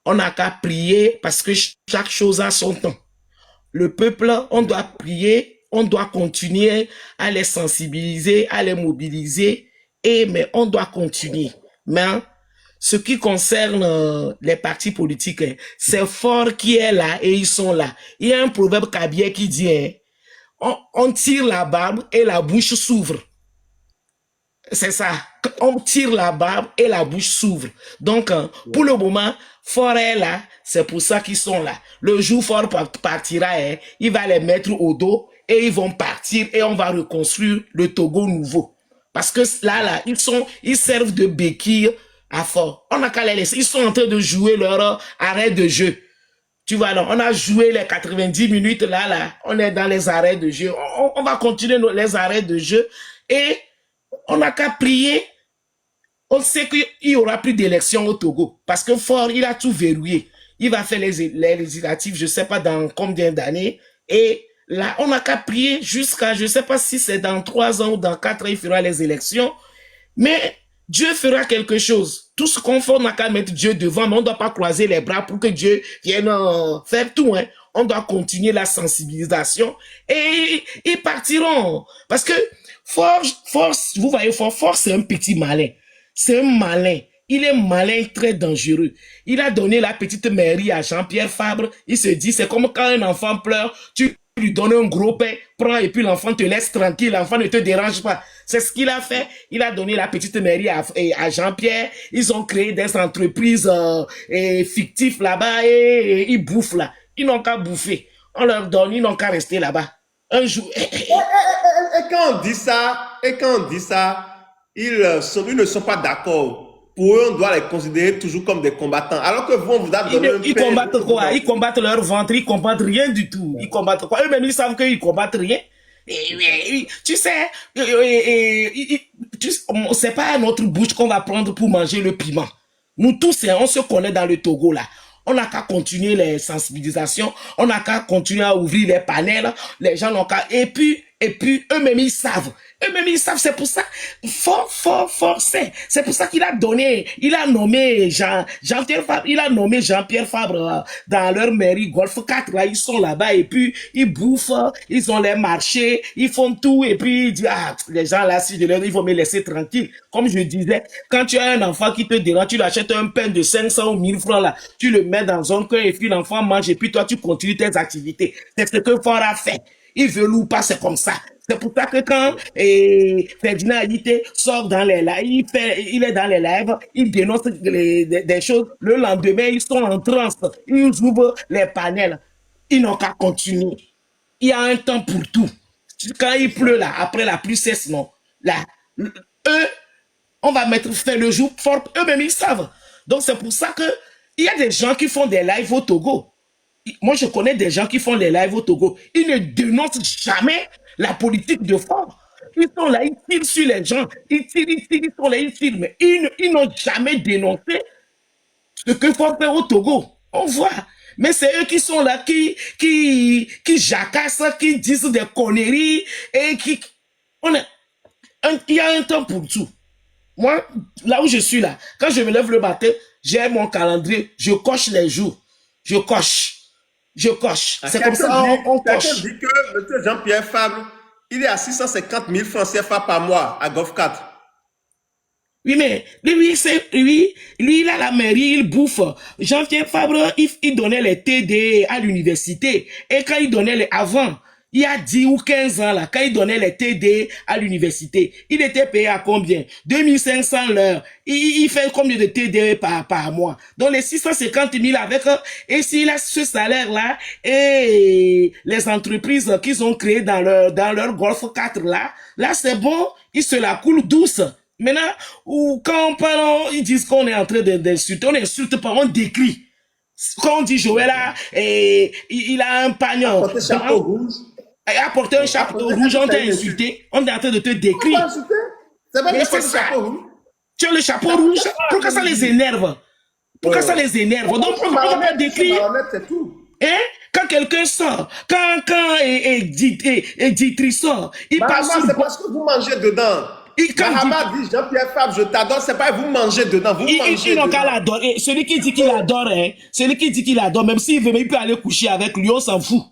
On n'a qu'à prier parce que chaque chose a son temps. Le peuple, on doit prier on doit continuer à les sensibiliser, à les mobiliser, mais on doit continuer. Mais ce qui concerne les partis politiques, c'est Fort qui est là et ils sont là. Il y a un proverbe kabyle qui dit, on tire la barbe et la bouche s'ouvre. C'est ça. On tire la barbe et la bouche s'ouvre. Donc, pour le moment, Fort est là. C'est pour ça qu'ils sont là. Le jour Fort partira, il va les mettre au dos et ils vont partir et on va reconstruire le Togo nouveau. Parce que là, ils servent de béquille à Fort. On n'a qu'à les laisser. Ils sont en train de jouer leur arrêt de jeu. Tu vois, alors, on a joué les 90 minutes, là, on est dans les arrêts de jeu. On va continuer les arrêts de jeu et on n'a qu'à prier. On sait qu'il y aura plus d'élections au Togo parce que Fort, il a tout verrouillé. Il va faire les législatives, je ne sais pas dans combien d'années. Et là, on n'a qu'à prier jusqu'à, je ne sais pas si c'est dans 3 ans ou dans 4 ans, il fera les élections. Mais Dieu fera quelque chose. Tout ce qu'on fait, on n'a qu'à mettre Dieu devant, mais on ne doit pas croiser les bras pour que Dieu vienne faire tout. Hein. On doit continuer la sensibilisation et ils partiront. Parce que Force, vous voyez, Force, c'est un petit malin. C'est un malin. Il est malin, très dangereux. Il a donné la petite mairie à Jean-Pierre Fabre. Il se dit, c'est comme quand un enfant pleure, tu lui donnes un gros pain, prends et puis l'enfant te laisse tranquille, l'enfant ne te dérange pas. C'est ce qu'il a fait. Il a donné la petite mairie à Jean-Pierre. Ils ont créé des entreprises fictives là-bas et ils bouffent là. Ils n'ont qu'à bouffer. On leur donne, ils n'ont qu'à rester là-bas. Un jour... Et quand on dit ça, ils ne sont pas d'accord. Pour eux, on doit les considérer toujours comme des combattants. Alors que vous, on vous a donné un Ils pain, combattent quoi? Ils combattent leur ventre, ils combattent rien du tout. Ils combattent quoi? Eux-mêmes, ils savent qu'ils combattent rien. Tu sais, c'est pas à notre bouche qu'on va prendre pour manger le piment. Nous tous, on se connaît dans le Togo, là. On n'a qu'à continuer les sensibilisations, on n'a qu'à continuer à ouvrir les panels, les gens n'ont qu'à... Et puis, eux-mêmes, ils savent. Eux-mêmes, ils savent, c'est pour ça, fort, c'est pour ça qu'il a donné, il a nommé Jean-Pierre Fabre, il a nommé Jean-Pierre Fabre dans leur mairie Golf 4, là, ils sont là-bas, et puis, ils bouffent, ils ont les marchés, ils font tout, et puis, ils disent, les gens là, si je leur dis, ils vont me laisser tranquille. Comme je disais, quand tu as un enfant qui te dérange, tu lui achètes un pain de 500 ou 1000 francs, là, tu le mets dans un coin, et puis l'enfant mange, et puis toi, tu continues tes activités. C'est ce que Fort a fait. Il veut ou pas, c'est comme ça. C'est pour ça que quand Ferdinand Aïté sort dans les lives, il est dans les lives, il dénonce des choses. Le lendemain, ils sont en transe. Ils ouvrent les panels. Ils n'ont qu'à continuer. Il y a un temps pour tout. Quand il pleut là, après la pluie cesse, non. Là, eux, on va mettre fin le jour fort. Eux-mêmes, ils savent. Donc, c'est pour ça que il y a des gens qui font des lives au Togo. Moi, je connais des gens qui font des lives au Togo. Ils ne dénoncent jamais la politique de Fort. Ils sont là, ils tirent sur les gens. Ils sont là, ils tirent. Mais ils n'ont jamais dénoncé ce que Fort fait au Togo. On voit. Mais c'est eux qui sont là, qui jacassent, qui disent des conneries et qui... il y a un temps pour tout. Moi, là où je suis là, quand je me lève le matin, j'ai mon calendrier, je coche les jours. Je coche. C'est comme ça on coche. Quelqu'un dit que M. Jean-Pierre Fabre, il est à 650 000 francs CFA par mois à Golf 4. Oui, mais lui, il a la mairie, il bouffe. Jean-Pierre Fabre, il donnait les TD à l'université. Et quand il donnait avant, il y a 10 ou 15 ans, là, quand il donnait les TD à l'université, il était payé à combien? 2500 l'heure. Il fait combien de TD par mois? Donc, les 650 000 avec, et s'il a ce salaire-là, et les entreprises qu'ils ont créées dans leur Golf 4 là, c'est bon, ils se la coulent douce. Maintenant, quand on parle, ils disent qu'on est en train d'insulter, on n'insulte pas, on décrit. Quand on dit Joël là, il a un pagnon. Porter chapeau rouge. Il a porté un chapeau rouge, on t'a insulté, on est en train de te décrire. C'est pas mais c'est ça. Tu as le chapeau rouge, pourquoi ça les énerve? Pourquoi ça les énerve? Donc on va pas décrire. C'est tout. Hein? Quand quelqu'un sort, quand Ditri sort, il passe sur... C'est parce que vous mangez dedans. Mahama dit Jean-Pierre Fabre, je t'adore, c'est pas vous mangez dedans, vous mangez dedans. Celui qui dit qu'il adore, celui qui dit qu'il adore, même s'il veut, il peut aller coucher avec lui, on s'en fout.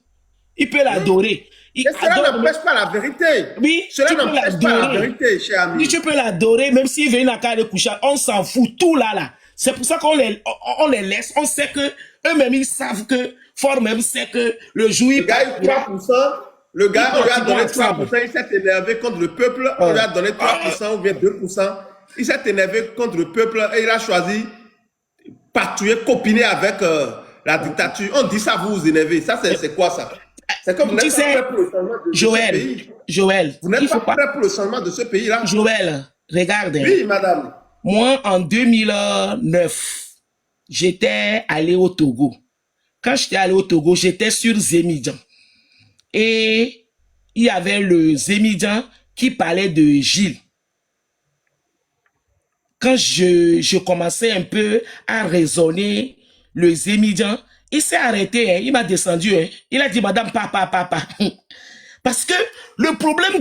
Il peut l'adorer. Mais cela n'empêche pas la vérité. Oui, Cela tu peux n'empêche pas la l'adorer. vérité, cher ami. Oui, tu peux l'adorer, même s'il vient à cas de coucher, on s'en fout, tout là. C'est pour ça qu'on les laisse. On sait que eux-mêmes, ils savent que, fort même sait que le jour, Le gars, il 3%. Le gars, on lui a donné 3%, il s'est énervé contre le peuple. On lui a donné 3% ou bien 2%. Il s'est énervé contre le peuple et il a choisi patrouiller, copiner avec la dictature. On dit ça, vous vous énervez. Ça, c'est quoi ça? C'est comme vous n'êtes pas prêt pour le changement de ce pays. Joël, vous n'êtes pas prêt pour le changement de ce pays-là. Joël, regarde. Oui, madame. Moi, en 2009, j'étais allé au Togo. Quand j'étais allé au Togo, j'étais sur Zemidjan. Et il y avait le Zemidjan qui parlait de Gilles. Quand je commençais un peu à raisonner le Zemidjan, il s'est arrêté, hein, il m'a descendu. Hein. Il a dit, madame, papa. Parce que le problème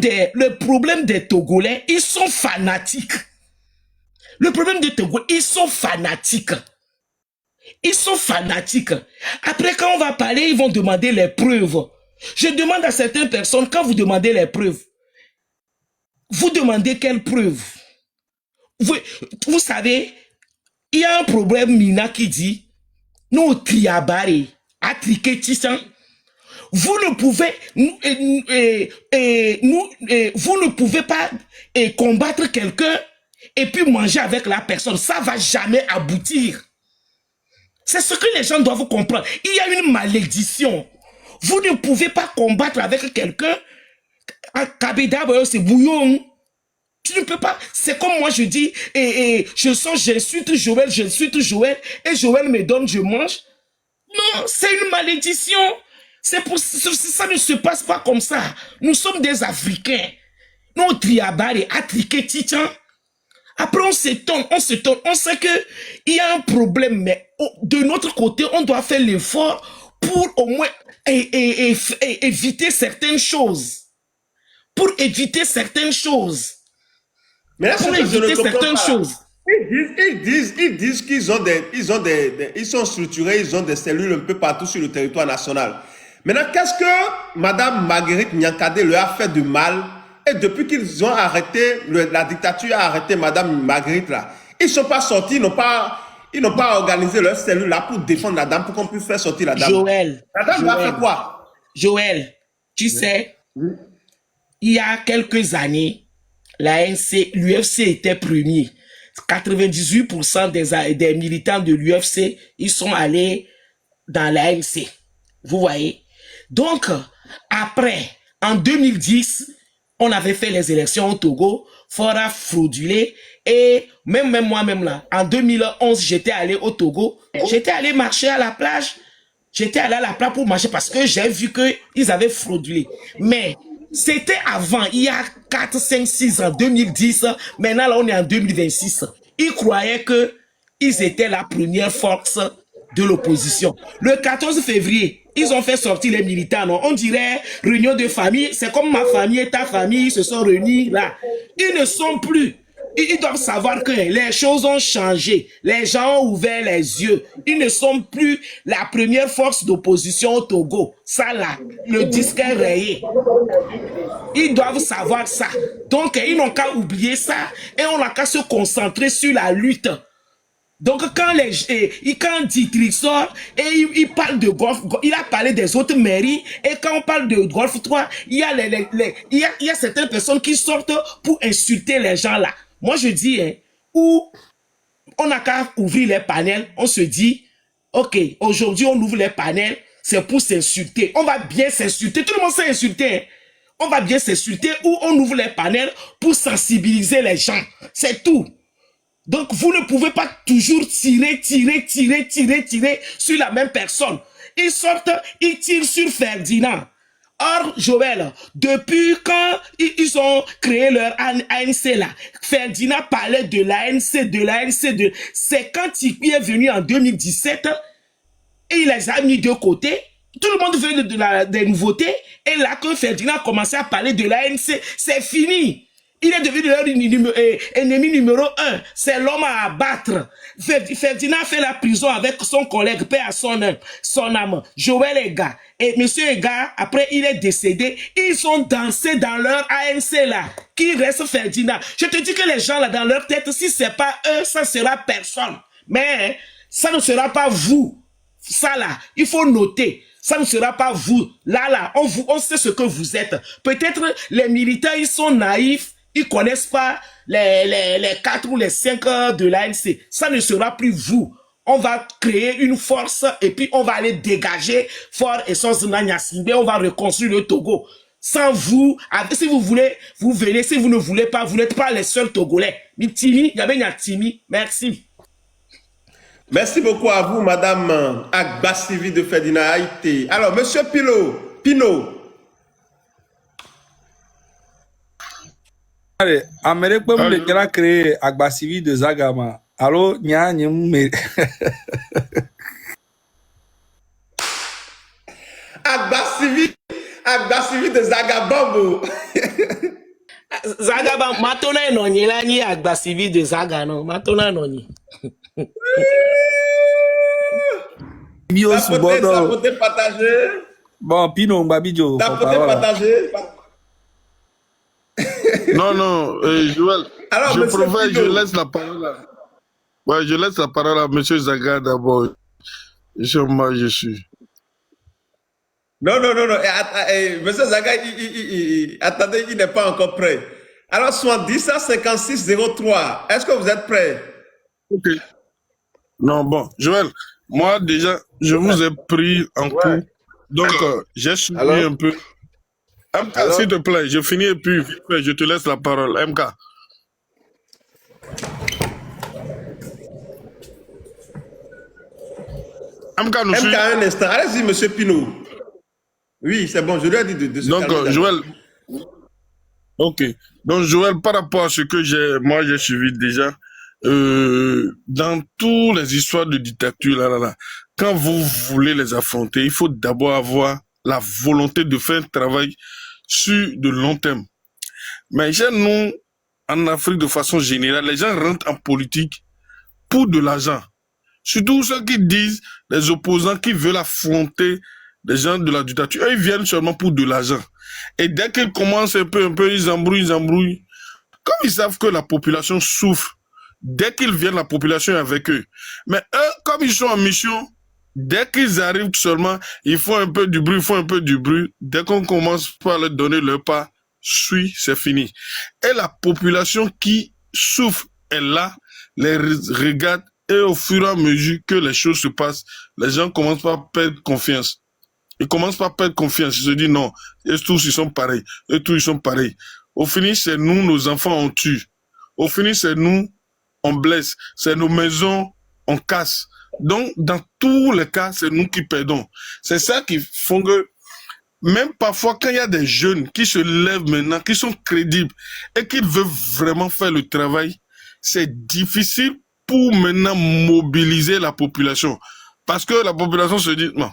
des Togolais, ils sont fanatiques. Le problème des Togolais, ils sont fanatiques. Ils sont fanatiques. Après, quand on va parler, ils vont demander les preuves. Je demande à certaines personnes, quand vous demandez les preuves, vous demandez quelles preuves? Vous savez, il y a un problème, Mina, qui dit, nous, triabare, atriquetissan, vous ne pouvez pas combattre quelqu'un et puis manger avec la personne. Ça va jamais aboutir. C'est ce que les gens doivent comprendre. Il y a une malédiction. Vous ne pouvez pas combattre avec quelqu'un. C'est bouillon. Tu ne peux pas. C'est comme moi, je dis, j'insulte Joël, et Joël me donne, je mange. Non, c'est une malédiction. Ça ne se passe pas comme ça. Nous sommes des Africains. Nous, triabare, atriqué, titan. Après, on s'étonne. On sait qu'il y a un problème, mais de notre côté, on doit faire l'effort pour au moins éviter certaines choses. Pour éviter certaines choses. Mais là, pour éviter certaines choses. Ils disent qu'ils ont ils sont structurés, ils ont des cellules un peu partout sur le territoire national. Maintenant, qu'est-ce que Madame Marguerite Nyankade leur a fait de mal? Et depuis qu'ils ont arrêté, la dictature a arrêté Madame Marguerite là, ils ne sont pas sortis, ils n'ont pas organisé leur cellule là pour défendre la dame, pour qu'on puisse faire sortir la dame. Joël. La dame a fait quoi? Joël, tu sais, il y a quelques années, l'UFC était premier. 98% des militants de l'UFC, ils sont allés dans l'ANC. Vous voyez? Donc, après, en 2010, on avait fait les élections au Togo, fort fraudulé, et même moi-même là, en 2011, j'étais allé au Togo, j'étais allé marcher à la plage, j'étais allé à la plage pour marcher parce que j'ai vu qu'ils avaient fraudulé. Mais c'était avant, il y a 4, 5, 6 ans, 2010, maintenant là on est en 2026. Ils croyaient qu'ils étaient la première force de l'opposition. Le 14 février, ils ont fait sortir les militants, non? On dirait réunion de famille, c'est comme ma famille et ta famille, ils se sont réunis là. Ils ne sont plus. Ils doivent savoir que les choses ont changé. Les gens ont ouvert les yeux. Ils ne sont plus la première force d'opposition au Togo. Ça là, le disque est rayé. Ils doivent savoir ça. Donc, ils n'ont qu'à oublier ça et on n'a qu'à se concentrer sur la lutte. Donc, quand Dietrich sort et il parle de golf, il a parlé des autres mairies, et quand on parle de golf 3, il y a certaines personnes qui sortent pour insulter les gens là. Moi, je dis, où on n'a qu'à ouvrir les panels, on se dit, ok, aujourd'hui on ouvre les panels, c'est pour s'insulter. On va bien s'insulter, tout le monde s'est insulté. Hein. On va bien s'insulter ou on ouvre les panels pour sensibiliser les gens. C'est tout. Donc, vous ne pouvez pas toujours tirer sur la même personne. Ils sortent, ils tirent sur Ferdinand. Or, Joël, depuis quand ils ont créé leur ANC là, Ferdinand parlait de l'ANC, c'est quand Tikpi est venu en 2017 et il les a mis de côté. Tout le monde veut des nouveautés et là, quand Ferdinand a commencé à parler de l'ANC, c'est fini. Il est devenu leur ennemi numéro 1. C'est l'homme à abattre. Ferdinand fait la prison avec son collègue, père à son âme, Joël Ega. Et monsieur Ega, après il est décédé, ils ont dansé dans leur ANC là. Qui reste Ferdinand? Je te dis que les gens là dans leur tête, si c'est pas eux, ça sera personne. Mais ça ne sera pas vous. Ça là, il faut noter. Ça ne sera pas vous. Là, on sait ce que vous êtes. Peut-être les militaires, ils sont naïfs. Ils connaissent pas les 4 ou les 5 de l'ANC. Ça ne sera plus vous. On va créer une force et puis on va aller dégager Fort et Nanyasingbe. On va reconstruire le Togo. Sans vous, si vous voulez, vous venez. Si vous ne voulez pas, vous n'êtes pas les seuls Togolais. Mitimi, il y avait Nyatimi. Merci. Merci beaucoup à vous, Madame Agbassivi de Ferdinand Haïté. Alors, Monsieur Pino. Allez, Amérique peut me déjà créer Agbassivi de Zagama. Alors, nya me. Agbassivi de Zagabambo. Zagabambo, matona noni la ni Agbassivi de Zagano. Matona noni. Ça peut partager. Bon, Pino, Babijo. Ça peut partager. Non, Joël. Alors, je laisse la parole à... Ouais, je laisse la parole à M. Zaga d'abord. Je suis. Non. Monsieur Zaga, attendez, il n'est pas encore prêt. Alors, 70-56-03, est-ce que vous êtes prêt? Ok. Non, bon, Joël, moi déjà, je vous ai pris en coup. Donc, j'ai suivi un peu. MK, s'il te plaît, je finis et puis je te laisse la parole. MK. MK, un instant. Allez-y, monsieur Pino. Oui, c'est bon, je lui ai dit de se Donc, Joël. Ok. Donc, Joël, par rapport à ce que j'ai suivi déjà, dans toutes les histoires de dictature, quand vous voulez les affronter, il faut d'abord avoir la volonté de faire un travail sur de long terme. Mais chez nous, en Afrique de façon générale, les gens rentrent en politique pour de l'argent. Surtout ceux qui disent, les opposants qui veulent affronter les gens de la dictature, eux, ils viennent seulement pour de l'argent. Et dès qu'ils commencent un peu, ils embrouillent. Comme ils savent que la population souffre, dès qu'ils viennent, la population est avec eux. Mais eux, comme ils sont en mission, dès qu'ils arrivent seulement, ils font un peu du bruit, Dès qu'on commence par leur donner leur part, c'est fini. Et la population qui souffre est là, les regarde, et au fur et à mesure que les choses se passent, les gens commencent par perdre confiance. Ils commencent par perdre confiance. Ils se disent non, et tous ils sont pareils, Au fini, c'est nous, nos enfants, on tue. Au fini, c'est nous, on blesse. C'est nos maisons, on casse. Donc, dans tous les cas, c'est nous qui perdons. C'est ça qui font que, même parfois, quand il y a des jeunes qui se lèvent maintenant, qui sont crédibles et qui veulent vraiment faire le travail, c'est difficile pour maintenant mobiliser la population. Parce que la population se dit, non,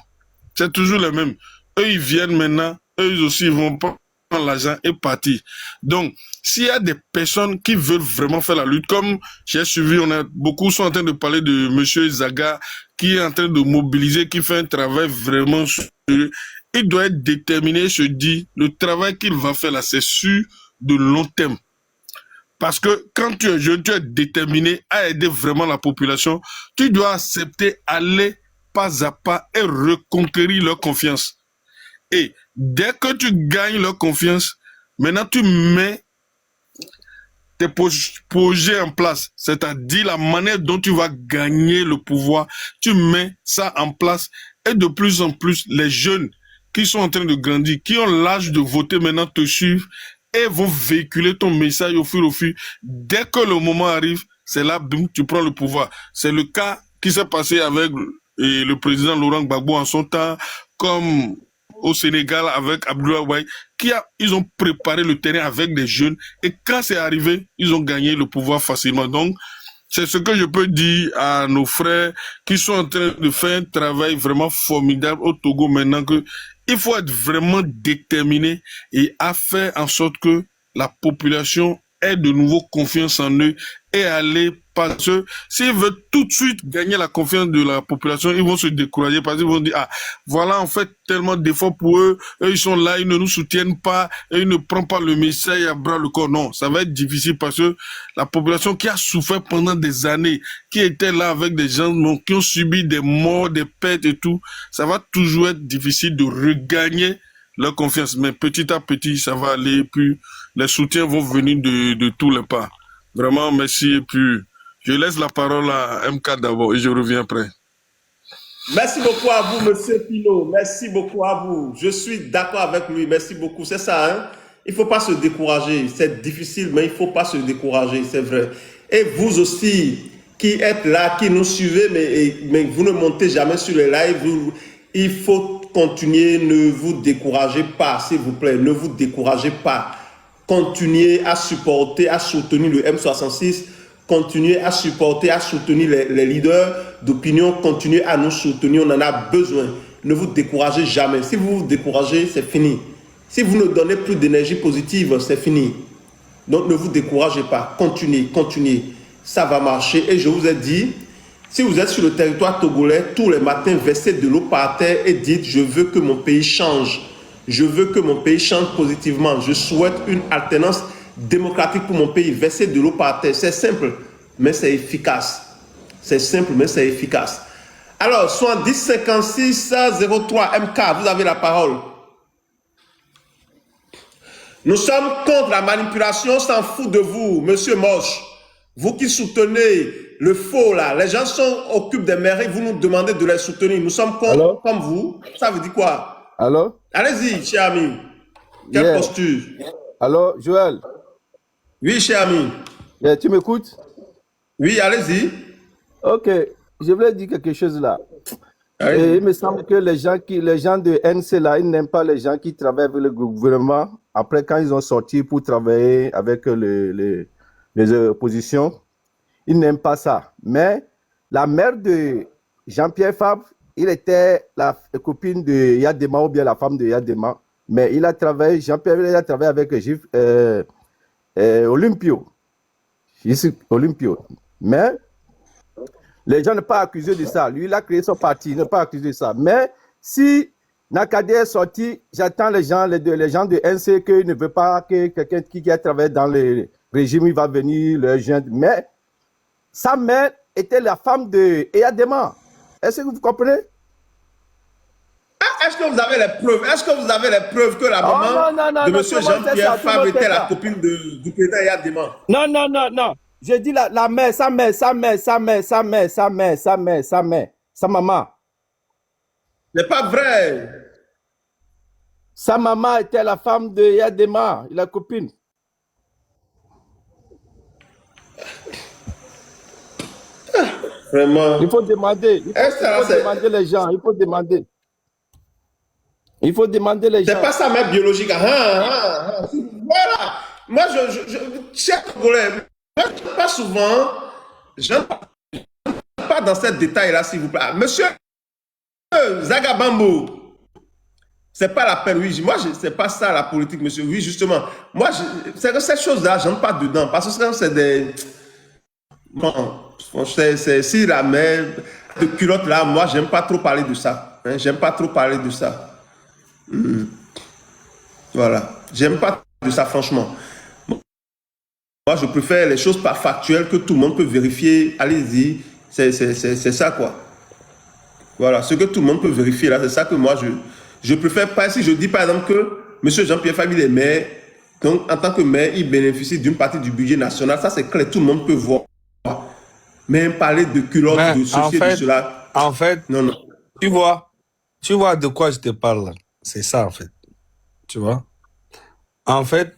c'est toujours les mêmes. Eux, ils viennent maintenant, eux aussi, ils vont prendre l'argent et partir. Donc, s'il y a des personnes qui veulent vraiment faire la lutte, comme j'ai suivi, beaucoup sont en train de parler de M. Zaga, qui est en train de mobiliser, qui fait un travail vraiment sérieux. Il doit être déterminé, se dit, le travail qu'il va faire là, c'est sur de long terme. Parce que quand tu es jeune, tu es déterminé à aider vraiment la population, tu dois accepter aller pas à pas et reconquérir leur confiance. Et dès que tu gagnes leur confiance, maintenant tu mets tes projets en place, c'est-à-dire la manière dont tu vas gagner le pouvoir, tu mets ça en place et de plus en plus, les jeunes qui sont en train de grandir, qui ont l'âge de voter maintenant te suivent et vont véhiculer ton message au fur et au fur. Dès que le moment arrive, c'est là, boum, tu prends le pouvoir. C'est le cas qui s'est passé avec le président Laurent Gbagbo en son temps, comme au Sénégal avec Abdoulaye Wade, ils ont préparé le terrain avec des jeunes et quand c'est arrivé, ils ont gagné le pouvoir facilement. Donc, c'est ce que je peux dire à nos frères qui sont en train de faire un travail vraiment formidable au Togo maintenant, que il faut être vraiment déterminé et à faire en sorte que la population aient de nouveau confiance en eux et aller, parce que s'ils veulent tout de suite gagner la confiance de la population, ils vont se décourager parce qu'ils vont dire, ah, voilà, en fait, tellement d'efforts pour eux, eux, ils sont là, ils ne nous soutiennent pas, et ils ne prennent pas le message à bras le corps. Non, ça va être difficile parce que la population qui a souffert pendant des années, qui était là avec des gens qui ont subi des morts, des pertes et tout, ça va toujours être difficile de regagner leur confiance. Mais petit à petit, ça va aller, puis les soutiens vont venir de tous les pas. Vraiment, merci. Et puis, je laisse la parole à MK d'abord et je reviens après. Merci beaucoup à vous, monsieur Pino. Merci beaucoup à vous. Je suis d'accord avec lui. Merci beaucoup. C'est ça, hein? Il ne faut pas se décourager. C'est difficile, mais il ne faut pas se décourager, c'est vrai. Et vous aussi, qui êtes là, qui nous suivez, mais vous ne montez jamais sur les lives, il faut continuer. Ne vous découragez pas, s'il vous plaît. Ne vous découragez pas. Continuez à supporter, à soutenir le M66. Continuez à supporter, à soutenir les leaders d'opinion. Continuez à nous soutenir. On en a besoin. Ne vous découragez jamais. Si vous vous découragez, c'est fini. Si vous ne donnez plus d'énergie positive, c'est fini. Donc ne vous découragez pas. Continuez, continuez. Ça va marcher. Et je vous ai dit, si vous êtes sur le territoire togolais, tous les matins, versez de l'eau par terre et dites, je veux que mon pays change. Je veux que mon pays change positivement. Je souhaite une alternance démocratique pour mon pays. Verser de l'eau par terre. C'est simple, mais c'est efficace. C'est simple, mais c'est efficace. Alors, 70 56 03 MK, vous avez la parole. Nous sommes contre la manipulation, on s'en fout de vous, monsieur Moche. Vous qui soutenez le faux là, les gens occupent des mairies, vous nous demandez de les soutenir. Nous sommes contre, comme vous. Ça veut dire quoi? Allô? Allez-y, cher ami. Quelle posture? Allô, Joël? Oui, cher ami. Tu m'écoutes? Oui, allez-y. Ok, je voulais dire quelque chose là. Et il me semble que les gens de NC là, ils n'aiment pas les gens qui travaillent avec le gouvernement. Après, quand ils ont sorti pour travailler avec les oppositions, ils n'aiment pas ça. Mais la mère de Jean-Pierre Fabre, il était la copine de Yadema ou bien la femme de Yadema. Mais il a travaillé, Jean-Pierre, il a travaillé avec Olympio. Olympio. Mais les gens ne sont pas accusés de ça. Lui, il a créé son parti, il n'est pas accusé de ça. Mais si Nakadé est sorti, j'attends les gens de NC qu'ils ne veulent pas que quelqu'un qui a travaillé dans le régime, il va venir le joindre. Mais sa mère était la femme de Yadema. Est-ce que vous comprenez? Est-ce que vous avez les preuves? Est-ce que vous avez les preuves que la maman de M. Jean-Pierre Fabre était la copine du président Yadema? Non. J'ai dit la mère, sa maman. C'est pas vrai. Sa maman était la femme de Yadema, la copine. Vraiment. Il faut demander. Il faut demander les gens. Il faut demander. Il faut demander les gens. C'est pas sa mère biologique. Voilà. Moi, cher Congolais, pas souvent, je ne pas dans ces détails-là, s'il vous plaît. Monsieur Zagabambo, c'est pas la peine. Oui, moi, c'est pas ça la politique, monsieur. Oui, justement. Moi, c'est que ces choses-là, je n'entre pas dedans. Parce que c'est des. Bon, si la mère de culotte là, moi, j'aime pas trop parler de ça. Hein, j'aime pas trop parler de ça. Voilà. J'aime pas de ça, franchement. Moi, je préfère les choses pas factuelles que tout le monde peut vérifier. Allez-y. C'est ça, quoi. Voilà. Ce que tout le monde peut vérifier, là, c'est ça que moi, je préfère pas. Si je dis, par exemple, que M. Jean-Pierre Fabre, il est maire, donc, en tant que maire, il bénéficie d'une partie du budget national. Ça, c'est clair. Tout le monde peut voir. Mais parler de culotte, de ceci, de cela. En fait, non. Tu vois de quoi je te parle. C'est ça, en fait. Tu vois? En fait,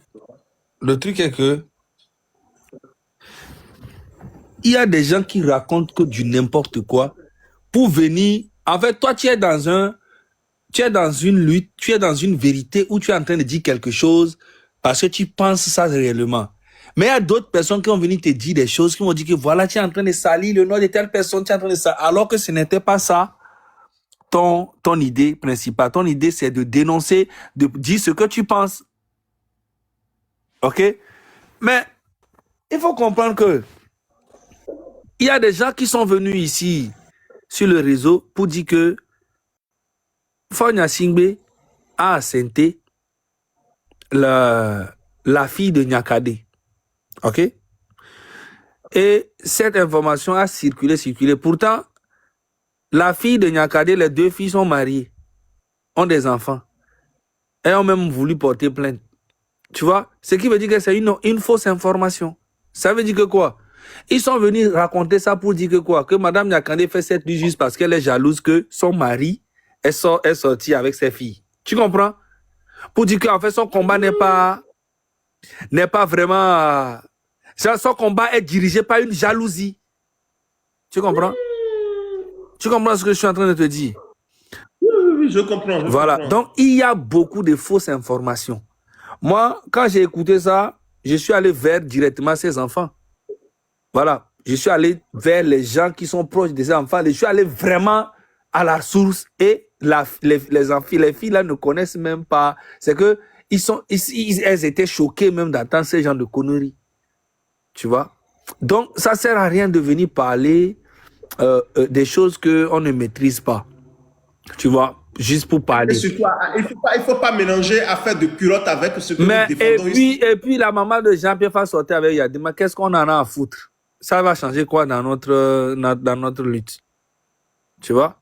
le truc est que il y a des gens qui racontent que du n'importe quoi pour venir. En fait, toi, tu es dans une lutte, tu es dans une vérité où tu es en train de dire quelque chose parce que tu penses ça réellement. Mais il y a d'autres personnes qui vont venir te dire des choses, qui vont dire que voilà, tu es en train de salir le nom de telle personne, tu es en train de salir, alors que ce n'était pas ça ton idée principale. Ton idée, c'est de dénoncer, de dire ce que tu penses. OK? Mais il faut comprendre que il y a des gens qui sont venus ici sur le réseau pour dire que Fonya Singbe a assenté la fille de Nyakade. OK? Et cette information a circulé. Pourtant, la fille de Nyakade, les deux filles sont mariées, ont des enfants, et ont même voulu porter plainte. Tu vois? Ce qui veut dire que c'est une fausse information. Ça veut dire que quoi? Ils sont venus raconter ça pour dire que quoi? Que Madame Nyakande fait cette nuit juste parce qu'elle est jalouse que son mari est sorti avec ses filles. Tu comprends? Pour dire qu'en fait, son combat n'est pas vraiment... son combat est dirigé par une jalousie. Tu comprends? Tu comprends ce que je suis en train de te dire? Oui, je comprends. Voilà. Donc, il y a beaucoup de fausses informations. Moi, quand j'ai écouté ça, je suis allé vers directement ces enfants. Voilà. Je suis allé vers les gens qui sont proches de ces enfants. Je suis allé vraiment à la source et les filles là ne connaissent même pas. C'est que elles étaient choquées même d'entendre ces gens de conneries. Tu vois? Donc, ça sert à rien de venir parler des choses qu'on ne maîtrise pas. Tu vois? Juste pour parler. Surtout, il faut pas mélanger affaire de culotte avec ce que nous défendons ici. Et puis, la maman de Jean-Pierre va sortir avec Yadima. Qu'est-ce qu'on en a à foutre? Ça va changer quoi dans notre lutte? Tu vois?